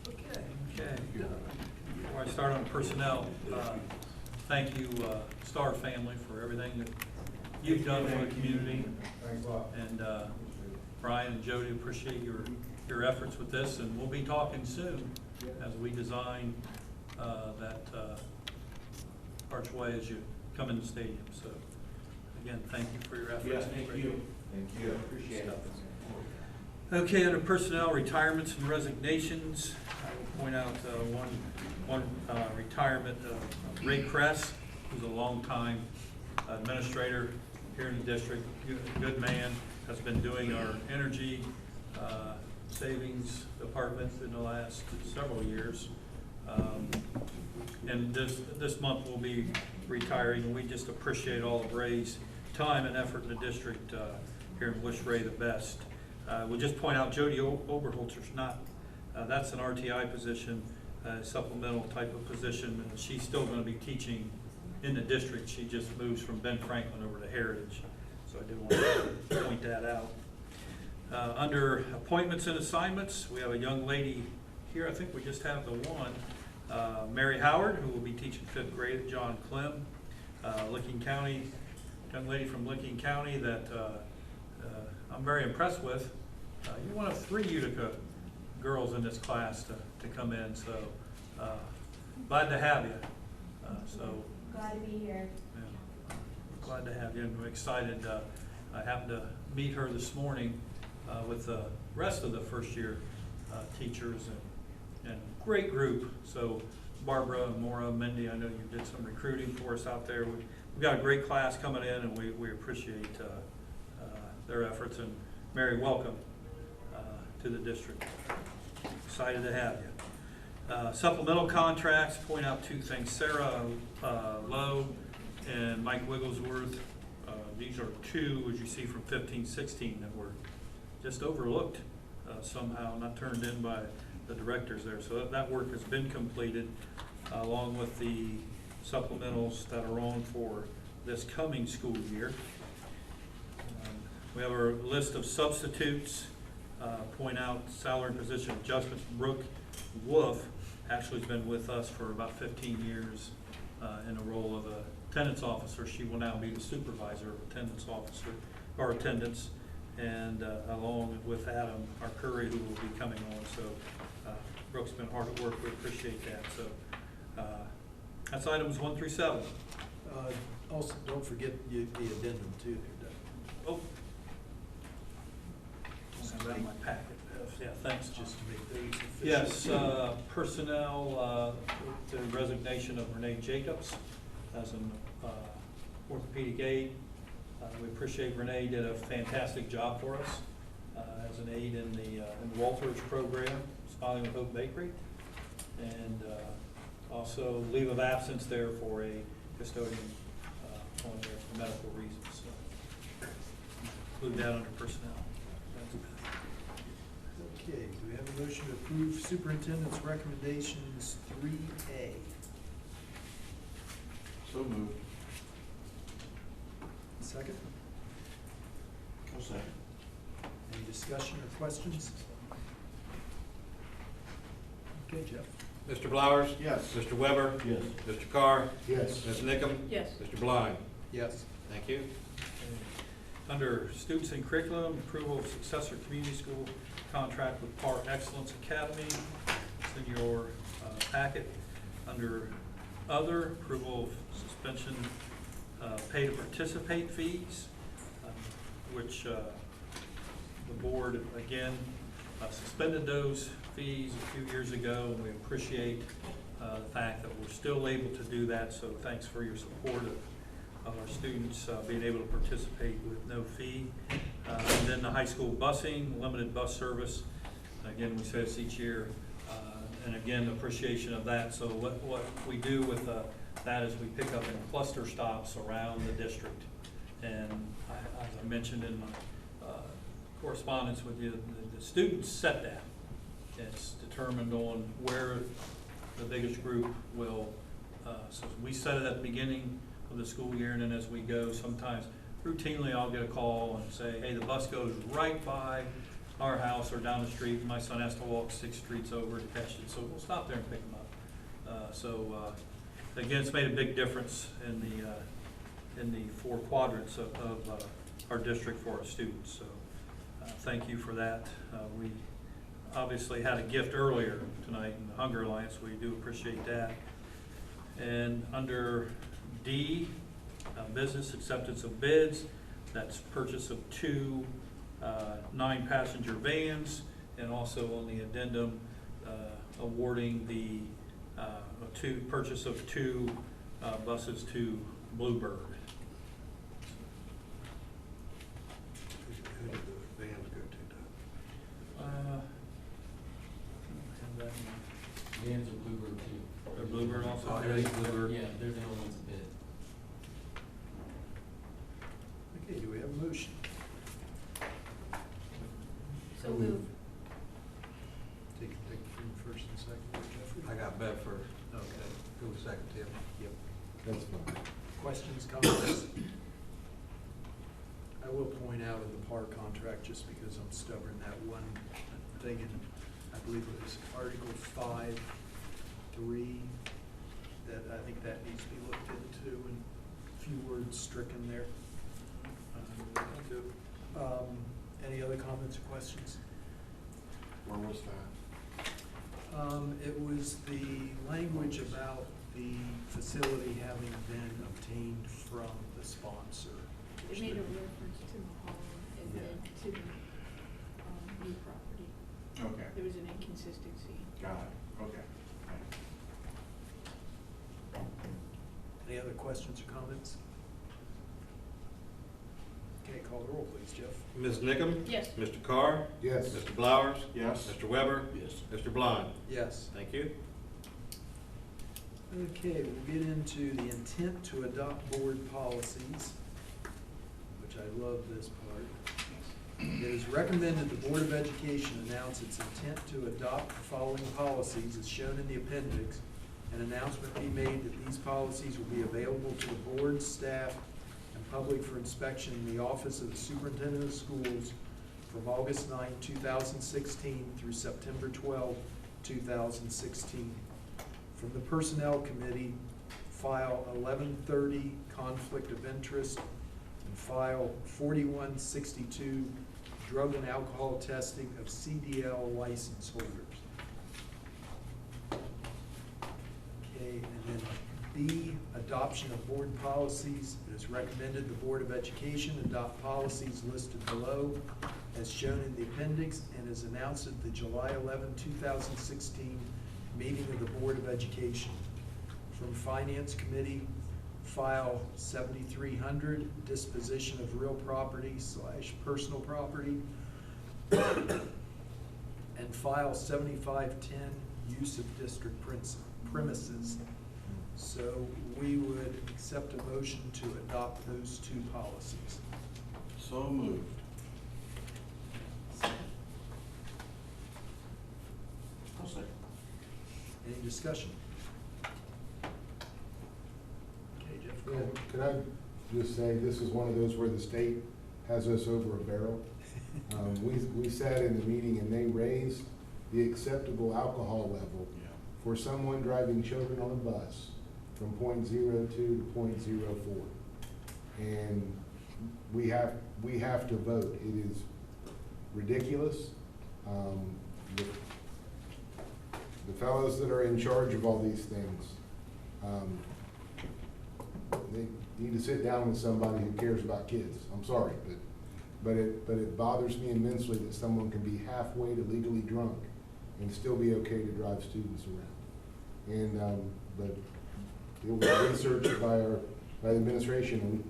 Okay. Before I start on personnel, thank you, Star family, for everything that you've done for the community. Thanks a lot. And Brian and Jody, appreciate your efforts with this, and we'll be talking soon as we design that archway as you come in the stadium. So again, thank you for your efforts. Yeah, thank you. Thank you, appreciate it. Okay, under personnel, retirements and resignations, I will point out one retirement of Ray Kress, who's a longtime administrator here in the district, good man, has been doing our energy savings department in the last several years. And this month we'll be retiring, and we just appreciate all of Ray's time and effort in the district here and wish Ray the best. We'll just point out Jody Oberholzer's not, that's an RTI position, supplemental type of position, and she's still going to be teaching in the district. She just moves from Ben Franklin over to Heritage, so I did want to point that out. Under appointments and assignments, we have a young lady here. I think we just have the one, Mary Howard, who will be teaching 5th grade at John Clem, Licking County, young lady from Licking County that I'm very impressed with. You're one of 3 Utica girls in this class to come in, so glad to have you. Glad to be here. Yeah, glad to have you, and we're excited. I happened to meet her this morning with the rest of the first year teachers, and great group. So Barbara and Maura, Mindy, I know you did some recruiting for us out there. We've got a great class coming in, and we appreciate their efforts. And Mary, welcome to the district. Excited to have you. Supplemental contracts, point out 2 things. Sarah Lowe and Mike Wigglesworth, these are 2, as you see, from 15-16 that were just overlooked somehow, not turned in by the directors there. So that work has been completed, along with the supplementals that are on for this coming school year. We have our list of substitutes. Point out salary and position adjustments. Brooke Wolf Ashley's been with us for about 15 years in the role of a attendance officer. She will now be the supervisor of attendance officer, or attendance, and along with Adam, our Curry, who will be coming on. So Brooke's been hard at work. We appreciate that. So that's items 1 through 7. Also, don't forget the addendum too there, Doug. Oh. I have that in my packet. Yeah, thanks. Just to make those official. Yes, personnel, the resignation of Renee Jacobs as an orthopedic aide. We appreciate Renee did a fantastic job for us as an aide in the Walters program, Smiling with Hope Bakery. And also leave of absence there for a custodian on there for medical reasons. So include that under personnel. Okay, do we have a motion to approve superintendent's recommendations 3A? So moved. Second? I'll second. Any discussion or questions? Okay, Jeff? Mr. Blowers? Yes. Mr. Weber? Yes. Mr. Carr? Yes. Ms. Nickam? Yes. Mr. Blind? Yes. Thank you. Under students and curriculum, approval of successor community school contract with Par Excellence Academy. It's in your packet. Under other, approval of suspension pay to participate fees, which the board, again, suspended those fees a few years ago, and we appreciate the fact that we're still able to do that, so thanks for your support of our students being able to participate with no fee. And then the high school busing, limited bus service. Again, we say this each year, and again, appreciation of that. So what we do with that is we pick up in cluster stops around the district. And as I mentioned in my correspondence with you, the students set that. It's determined on where the biggest group will, so we set it at the beginning of the school year, and then as we go, sometimes routinely I'll get a call and say, hey, the bus goes right by our house or down the street. My son has to walk 6 streets over to catch it, so we'll stop there and pick him up. Again, it's made a big difference in the 4 quadrants of our district for our students. So thank you for that. We obviously had a gift earlier tonight in the Hunger Alliance. We do appreciate that. And under D, business acceptance of bids, that's purchase of 2 9-passenger vans, and also on the addendum, awarding the purchase of 2 buses to Bluebird. Who did the vans go to, Doug? Vans are Bluebird too. They're Bluebird also? Oh, Everything's Bluebird? Yeah, they're the only ones that bid. Okay, do we have a motion? So move. Take from first and second, Jeffrey? I got Bev first. Okay. Who was second, Tim? Yep. That's fine. Questions, comments? I will point out in the PAR contract, just because I'm stubborn, that one thing in, I believe it was Article 5.3, that I think that needs to be looked into, and a few words stricken there. Any other comments or questions? Where was that? It was the language about the facility having been obtained from the sponsor. It made a reference to the hall and Yeah. then to the new property. Okay, There was an inconsistency. got it, okay. Any other questions or comments? Okay, call the roll, please, Jeff. Ms. Nickam? Yes. Mr. Carr? Yes. Mr. Blowers? Yes. Mr. Weber? Yes. Mr. Blind? Yes. Thank you. Okay, we'll get into the intent to adopt board policies, which I love this part. It is recommended the Board of Education announce its intent to adopt the following policies as shown in the appendix. An announcement be made that these policies will be available to the board, staff, and public for inspection in the Office of the Superintendent of Schools from August 9, 2016 through September 12, 2016. From the Personnel Committee, file 1130, conflict of interest, and file 4162, drug and alcohol testing of CDL license holders. Okay, and then B, adoption of board policies. It is recommended the Board of Education adopt policies listed below as shown in the appendix and is announced at the July 11, 2016 meeting of the Board of Education. From Finance Committee, file 7300, disposition of real property / personal property, and file 7510, use of district premises. So we would accept a motion to adopt those two policies. So moved. I'll second. Any discussion? Okay, Jeff. Yeah, could I just say, this is one of those where the state has us over a barrel. We sat in the meeting and they raised the acceptable alcohol level Yeah. for someone driving children on a bus from .02 to .04. And we have to vote. It is ridiculous. The fellows that are in charge of all these things, they need to sit down with somebody who cares about kids. I'm sorry, but it bothers me immensely that someone can be halfway to legally drunk and still be okay to drive students around. And but it was researched by the administration, and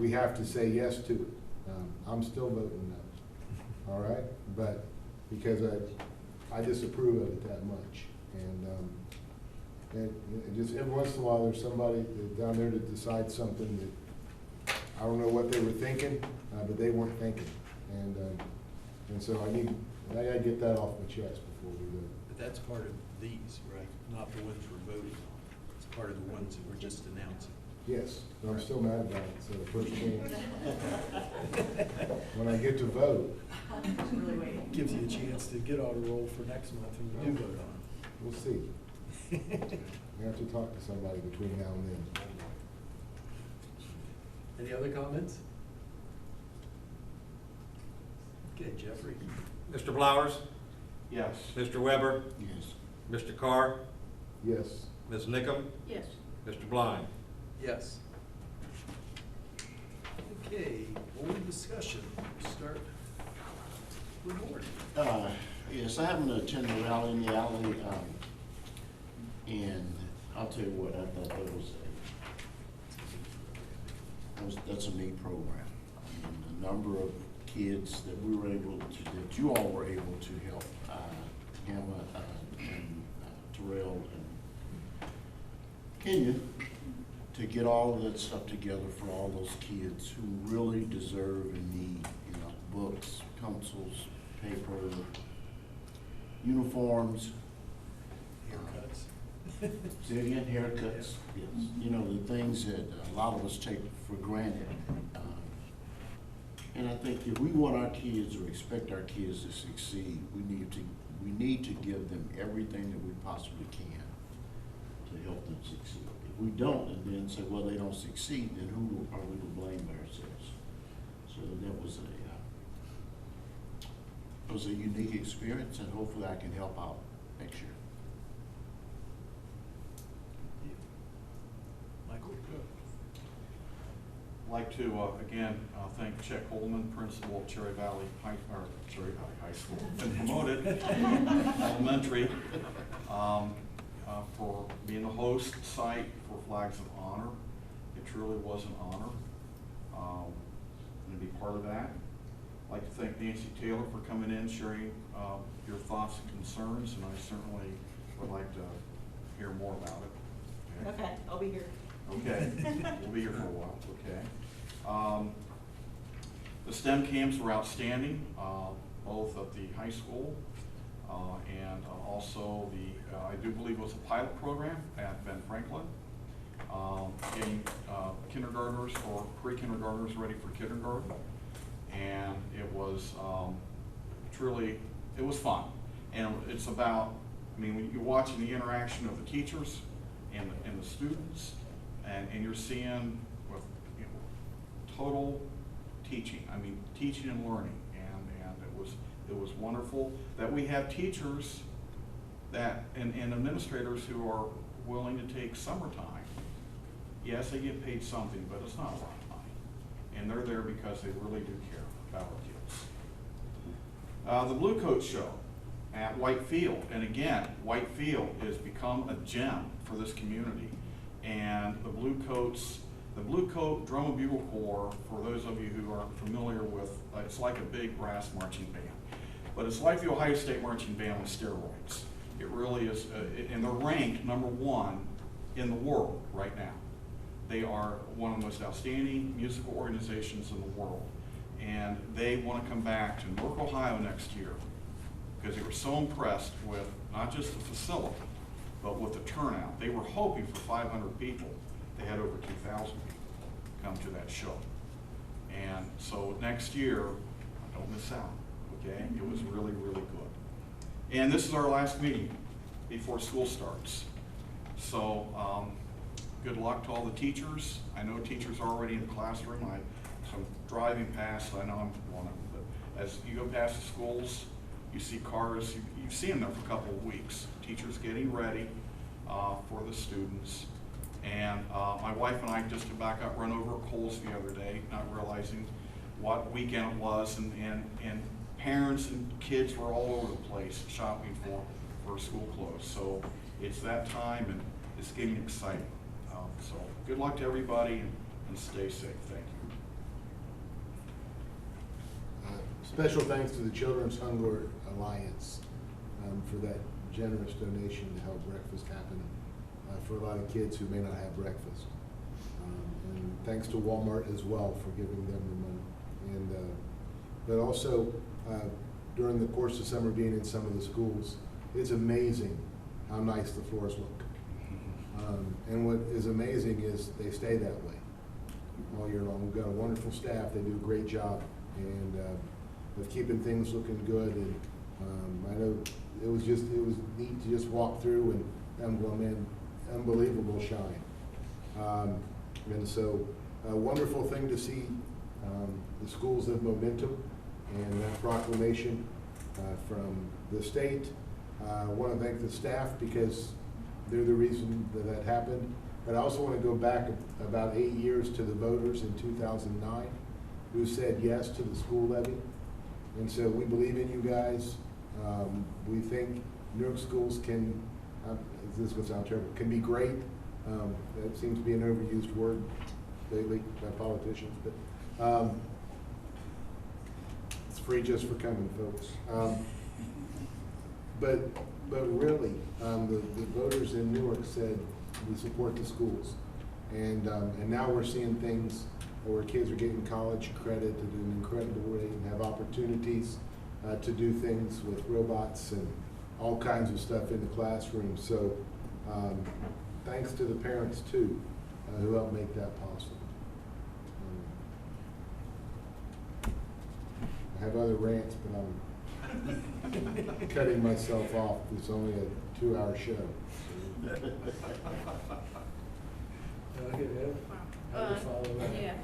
we have to say yes to it. I'm still voting no. All right, but because I disapprove of it that much, and just every once in a while there's somebody down there to decide something that I don't know what they were thinking, but they weren't thinking, and so I gotta get that off my chest before we vote. But that's part of these, right? Not the ones we're voting on. It's part of the ones that we're just announcing. Yes, but I'm still mad about it, so the first chance. When I get to vote, Gives you a chance to get on a roll for next month when we do vote on it. we'll see. We have to talk to somebody between now and then. Any other comments? Okay, Jeffrey. Mr. Flowers, Yes. Mr. Weber, Yes. Mr. Carr, Yes. Ms. Nickam, Yes. Mr. Blind. Yes. Okay, board discussion. Start with board. Yes, I happened to attend the rally in the alley, and I'll tell you what, I thought that's a neat program. And the number of kids that we were able to, that you all were able to help, Hamma, and Terrell and Kenya, to get all of that stuff together for all those kids who really deserve and need, books, pencils, paper, uniforms. Haircuts. Say again, haircuts, yes. The things that a lot of us take for granted. And I think if we want our kids or expect our kids to succeed, we need to give them everything that we possibly can to help them succeed. If we don't, and then say, well, they don't succeed, then who are we to blame ourselves? So that was a unique experience, and hopefully I can help out next year. Michael? I'd like to, again, thank Chet Coleman, principal of Cherry Valley High School, been promoted, elementary, for being the host site for Flags of Honor. It truly was an honor to be part of that. I'd like to thank Nancy Taylor for coming in, sharing your thoughts and concerns, and I certainly would like to hear more about it. Okay, I'll be here. Okay, we'll be here for a while, okay. The STEM camps were outstanding, both at the high school and also I do believe it was a pilot program at Ben Franklin, getting kindergartners or pre-kindergartners ready for kindergarten. And it was truly, it was fun. And it's about I mean, when you're watching the interaction of the teachers and the students, and you're seeing with, you know, total teaching, I mean, teaching and learning, and it was wonderful that we have teachers that, and administrators who are willing to take summertime. Yes, they get paid something, but it's not a lot of money. And they're there because they really do care about our kids. The Blue Coat Show at White Field, and again, White Field has become a gem for this community. And the Blue Coat Drum and Bugle Corps, for those of you who are familiar with, it's like a big brass marching band. But it's like the Ohio State Marching Band on steroids. It really is, and they're ranked #1 in the world right now. They are one of the most outstanding musical organizations in the world. And they want to come back to Newark, Ohio next year because they were so impressed with not just the facility, but with the turnout. They were hoping for 500 people. They had over 2,000 people come to that show. And so next year, don't miss out, okay? It was really, really good. And this is our last meeting before school starts. So good luck to all the teachers. I know teachers are already in the classroom. I'm driving past, I know I'm one of them, but as you go past the schools, you see cars, you've seen them there for a couple of weeks. Teachers getting ready for the students. And my wife and I just about got run over at Kohl's the other day, not realizing what weekend it was, and parents and kids were all over the place shopping for school clothes. So it's that time, and it's getting exciting. So good luck to everybody, and stay safe. Thank you. Special thanks to the Children's Hunger Alliance for that generous donation to help breakfast happen for a lot of kids who may not have breakfast. And thanks to Walmart as well for giving them the money. And but also during the course of summer being in some of the schools, it's amazing how nice the floors look. And what is amazing is they stay that way all year long. We've got a wonderful staff. They do a great job and of keeping things looking good. And I know it was neat to just walk through and I'm going, man, unbelievable shine. And so a wonderful thing to see the schools of momentum and that proclamation from the state. I want to thank the staff because they're the reason that happened. But I also want to go back about 8 years to the voters in 2009 who said yes to the school levy. And so we believe in you guys. We think Newark schools can, this is going to sound terrible, can be great. That seems to be an overused word lately by politicians. But it's free just for coming, folks. But really, the voters in Newark said we support the schools, and now we're seeing things where kids are getting college credit at an incredible rate and have opportunities to do things with robots and all kinds of stuff in the classroom. So thanks to the parents too who helped make that possible. I have other rants, but I'm cutting myself off. It's only a 2-hour show. Yeah.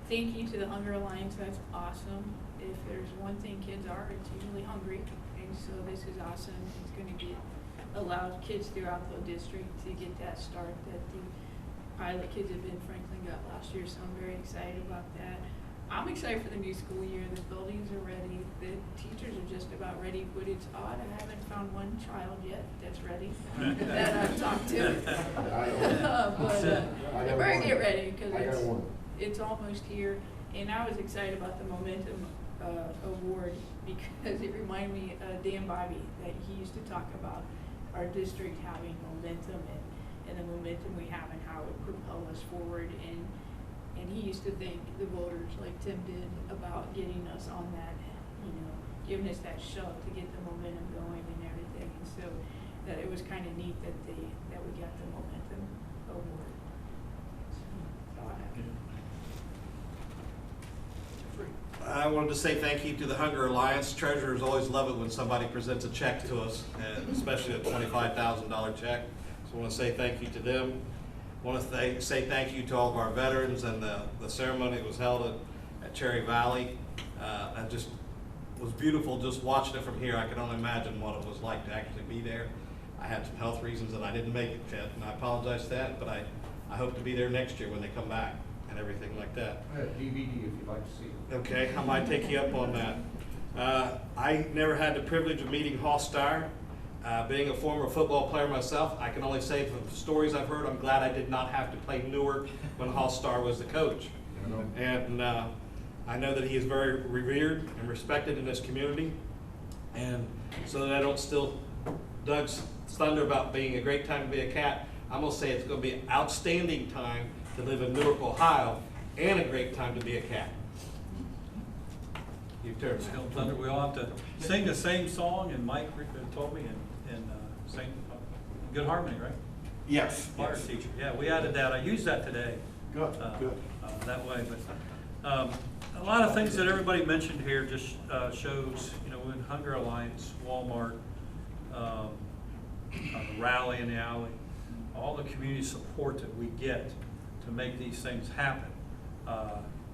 Thank you to the Hunger Alliance. That's awesome. If there's one thing kids are, it's usually hungry, and so this is awesome. It's going to allow kids throughout the district to get that start that the pilot kids have in Franklin got last year. So I'm very excited about that. I'm excited for the new school year. The buildings are ready. The teachers are just about ready, but it's odd. I haven't found one child yet that's ready that I've talked to. But we're get ready because it's almost here. And I was excited about the Momentum Award because it reminded me of Dan Bobby that he used to talk about our district having momentum and the momentum we have and how it propels us forward. And he used to thank the voters, like Tim did, about getting us on that, giving us that shove to get the momentum going and everything. And so that it was kind of neat that we got the Momentum Award. So, that's all I have. I wanted to say thank you to the Hunger Alliance. Treasurers always love it when somebody presents a check to us, and especially a $25,000 check. So I want to say thank you to them. I want to say thank you to all of our veterans and the ceremony that was held at Cherry Valley. That just was beautiful just watching it from here. I can only imagine what it was like to actually be there. I had some health reasons and I didn't make it, Chet, and I apologize for that, but I hope to be there next year when they come back and everything like that. I have DVD if you'd like to see it. Okay, I might take you up on that. I never had the privilege of meeting Hoss Starr. Being a former football player myself, I can only say from the stories I've heard, I'm glad I did not have to play Newark when Hoss Starr was the coach. And I know that he is very revered and respected in this community. And so that I don't steal Doug's thunder about being a great time to be a Cat, I'm going to say it's going to be an outstanding time to live in Newark, Ohio, and a great time to be a Cat. Your turn. Still Thunder, we all have to sing the same song, and Mike told me, and sing good harmony, right? Yes. Choir teacher, yeah, we added that. I used that today. Good, good. That way, but a lot of things that everybody mentioned here just shows, you know, in Hunger Alliance, Walmart, the rally in the alley, all the community support that we get to make these things happen.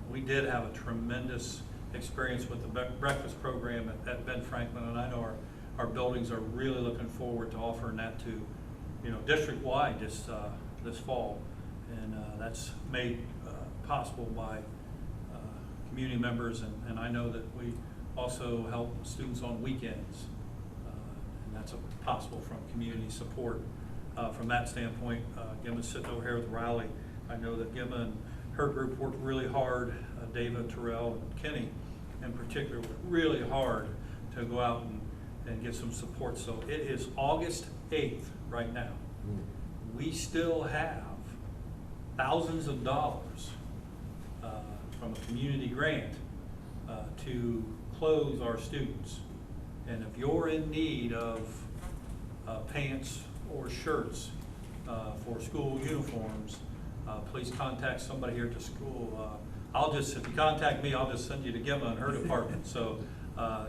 We did have a tremendous experience with the breakfast program at Ben Franklin, and I know our buildings are really looking forward to offering that to, you know, district-wide this fall, and that's made possible by community members, and I know that we also help students on weekends, and that's possible from community support. From that standpoint, Gemma's sitting over here with Riley. I know that Gemma and her group worked really hard, David, Terrell, and Kenny in particular, worked really hard to go out and get some support. So it is August 8th right now. We still have thousands of dollars from a community grant to clothe our students. And if you're in need of pants or shirts for school uniforms, please contact somebody here at the school. If you contact me, I'll just send you to Gemma and her department. So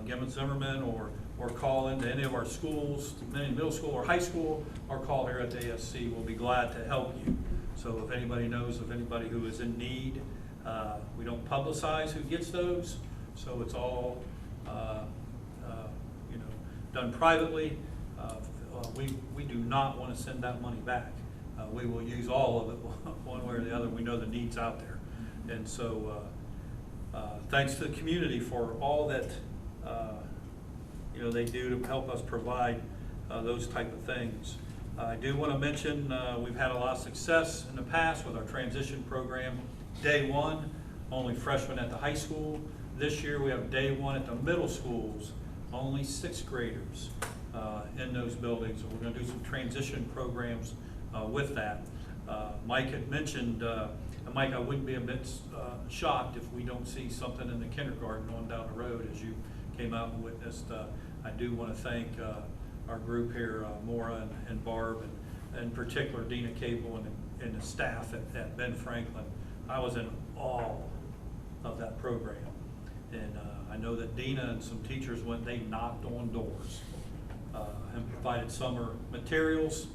Gemma Zimmerman, or call into any of our schools, middle school or high school, or call here at the ASC. We'll be glad to help you. So if anybody knows of anybody who is in need, we don't publicize who gets those, so it's all you know, done privately. We do not want to send that money back. We will use all of it one way or the other. We know the need's out there. And so thanks to the community for all that you know, they do to help us provide those type of things. I do want to mention we've had a lot of success in the past with our transition program. Day one, only freshmen at the high school. This year we have day one at the middle schools, only 6th graders in those buildings. So we're going to do some transition programs with that. Mike had mentioned, and Mike, I wouldn't be a bit shocked if we don't see something in the kindergarten on down the road as you came out and witnessed. I do want to thank our group here, Maura and Barb, and in particular Dina Cable and the staff at Ben Franklin. I was in awe of that program. And I know that Dina and some teachers they knocked on doors and provided summer materials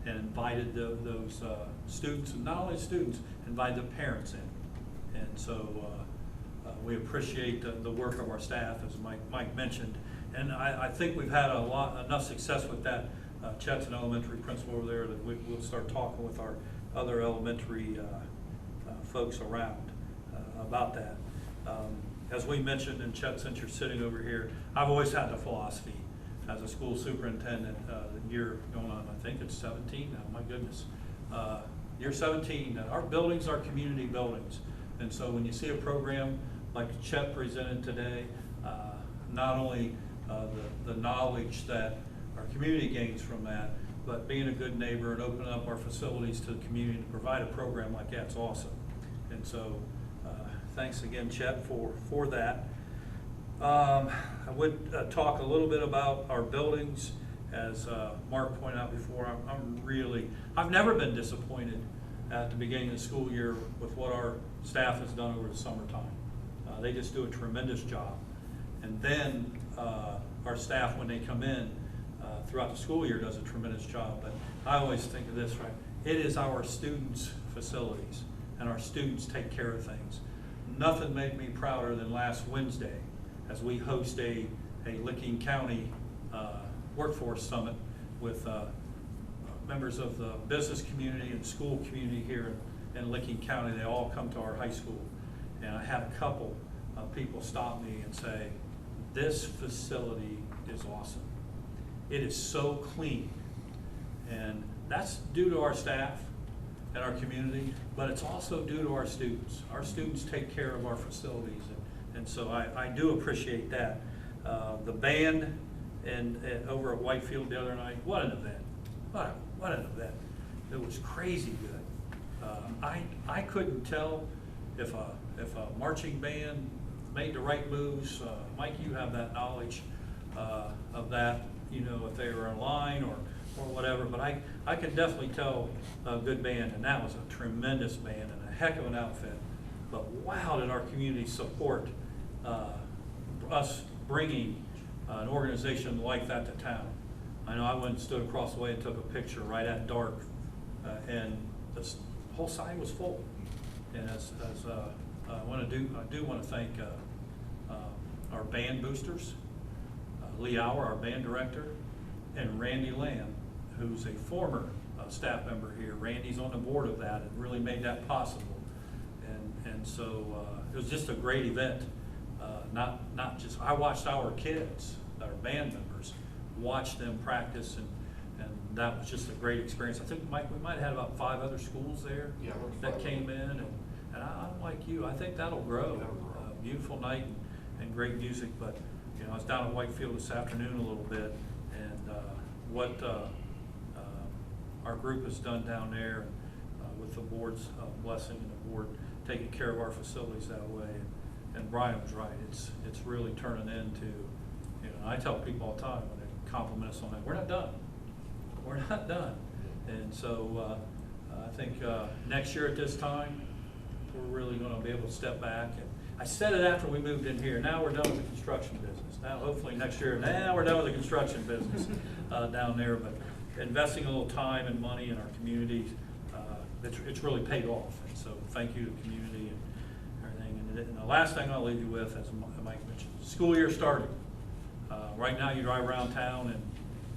and invited those students, and not only students, invited the parents in. And so we appreciate the work of our staff, as Mike mentioned. And I think we've had enough success with that. Chet's an elementary principal over there that we'll start talking with our other elementary folks around about that. As we mentioned, and Chet, since you're sitting over here, I've always had the philosophy as a school superintendent, the year going on, I think it's 17 now, my goodness. Year 17, our buildings are community buildings. And so when you see a program like Chet presented today, not only the knowledge that our community gains from that, but being a good neighbor and opening up our facilities to the community to provide a program like that's awesome. And so thanks again, Chet, for that. I would talk a little bit about our buildings. As Mark pointed out before, I've never been disappointed at the beginning of the school year with what our staff has done over the summertime. They just do a tremendous job. And then our staff, when they come in throughout the school year, does a tremendous job. But I always think of this, right? It is our students' facilities, and our students take care of things. Nothing made me prouder than last Wednesday as we host a Licking County Workforce Summit with members of the business community and school community here in Licking County. They all come to our high school. And I had a couple of people stop me and say, this facility is awesome. It is so clean. And that's due to our staff and our community, but it's also due to our students. Our students take care of our facilities, and so I do appreciate that. The band and over at Whitefield the other night, what an event. What an event. It was crazy good. I couldn't tell if a marching band made the right moves. Mike, you have that knowledge of that, you know, if they were in line or whatever, but I can definitely tell a good band, and that was a tremendous band and a heck of an outfit. But wow, did our community support us bringing an organization like that to town. I know I went and stood across the way and took a picture right at dark, and the whole sign was full. And I do want to thank our band boosters, Lee Auer, our band director, and Randy Lamb, who's a former staff member here. Randy's on the board of that and really made that possible. And so it was just a great event. Not just, I watched our kids that are band members, watch them practice, and that was just a great experience. I think, Mike, we might have had about 5 other schools there that came in, and I'm like you, I think that'll grow. Beautiful night and great music, but you know, I was down at Whitefield this afternoon a little bit, and what our group has done down there with the board's blessing and the board taking care of our facilities that way. And Brian was right. It's really turning into, you know, I tell people all the time when they compliment us on that, we're not done. We're not done. And so I think next year at this time, we're really going to be able to step back. And I said it after we moved in here. Now we're done with the construction business. Now hopefully next year, now we're done with the construction business down there. But investing a little time and money in our communities, it's really paid off. And so thank you to the community and everything. And the last thing I'll leave you with, as Mike mentioned, school year starting. Right now you drive around town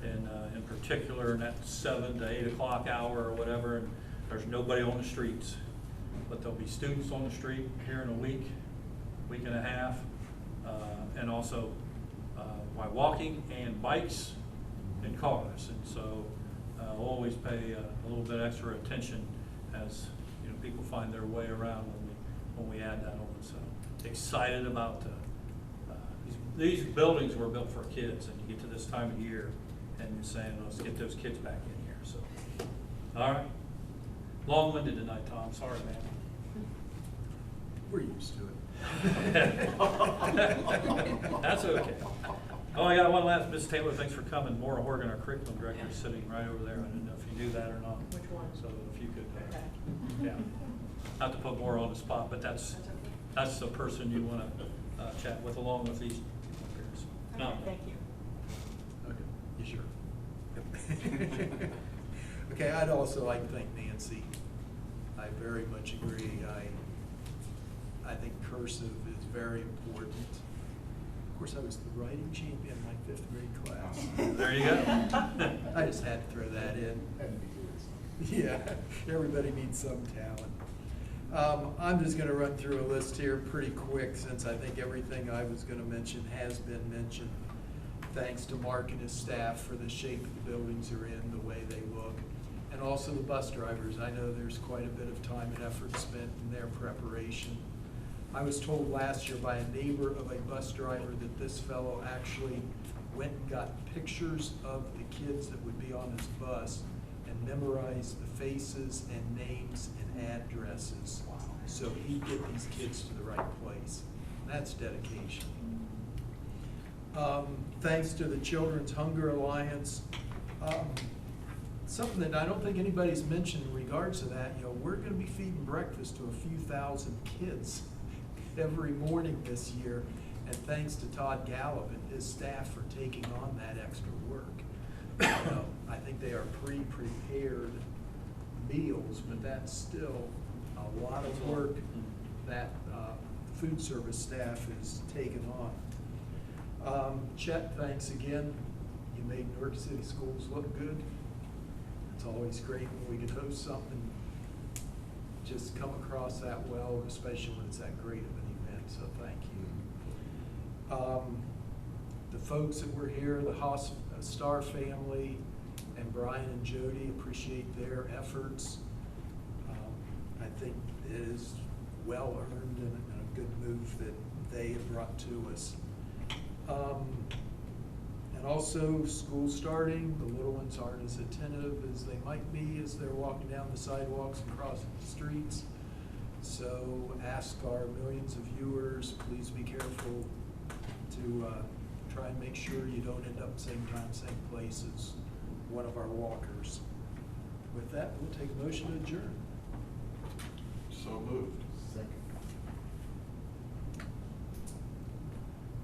and in particular in that 7 to 8 o'clock hour or whatever, and there's nobody on the streets. But there'll be students on the street here in a week and a half, and also by walking and bikes and cars. And so we'll always pay a little bit extra attention as you know people find their way around when we add that on. So excited about these buildings were built for kids, and you get to this time of year and you're saying, let's get those kids back in here. So, all right. Long-winded tonight, Tom. Sorry, man. We're used to it. That's okay. Oh, I got one last. Ms. Taylor, thanks for coming. Maura Horgan, our curriculum director, is sitting right over there. I didn't know if you knew that or not. Which one? So if you could, yeah. Not to put Maura on the spot, but that's the person you want to chat with along with these peers. No. Thank you. Okay, you sure? Okay, I'd also like to thank Nancy. I very much agree. I think cursive is very important. Of course, I was the writing champion in my 5th grade class. There you go. I just had to throw that in. Yeah, everybody needs some talent. I'm just gonna run through a list here pretty quick since I think everything I was gonna mention has been mentioned. Thanks to Mark and his staff for the shape the buildings are in, the way they look. And also the bus drivers. I know there's quite a bit of time and effort spent in their preparation. I was told last year by a neighbor of a bus driver that this fellow actually went and got pictures of the kids that would be on his bus and memorized the faces and names and addresses. So he'd get these kids to the right place. That's dedication. Thanks to the Children's Hunger Alliance. Something that I don't think anybody's mentioned in regards to that, you know, we're going to be feeding breakfast to a few thousand kids every morning this year, and thanks to Todd Gallup and his staff for taking on that extra work. I think they are pre-prepared meals, but that's still a lot of work that food service staff is taking on. Chet, thanks again. You made Newark City Schools look good. It's always great when we can host something, just come across that well, especially when it's that great of an event, so thank you. The folks that were here, the Star family, and Brian and Jody, appreciate their efforts. I think it is well earned and a good move that they have brought to us. And also, school starting, the little ones aren't as attentive as they might be as they're walking down the sidewalks and crossing the streets. So ask our millions of viewers, please be careful to try and make sure you don't end up same time, same place as one of our walkers. With that, we'll take a motion to adjourn. So moved. Second.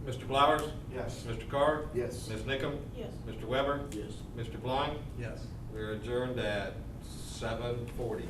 Mr. Flowers? Yes. Mr. Carr? Yes. Ms. Nickam? Yes. Mr. Weber? Yes. Mr. Blind? Yes. We're adjourned at 7:40.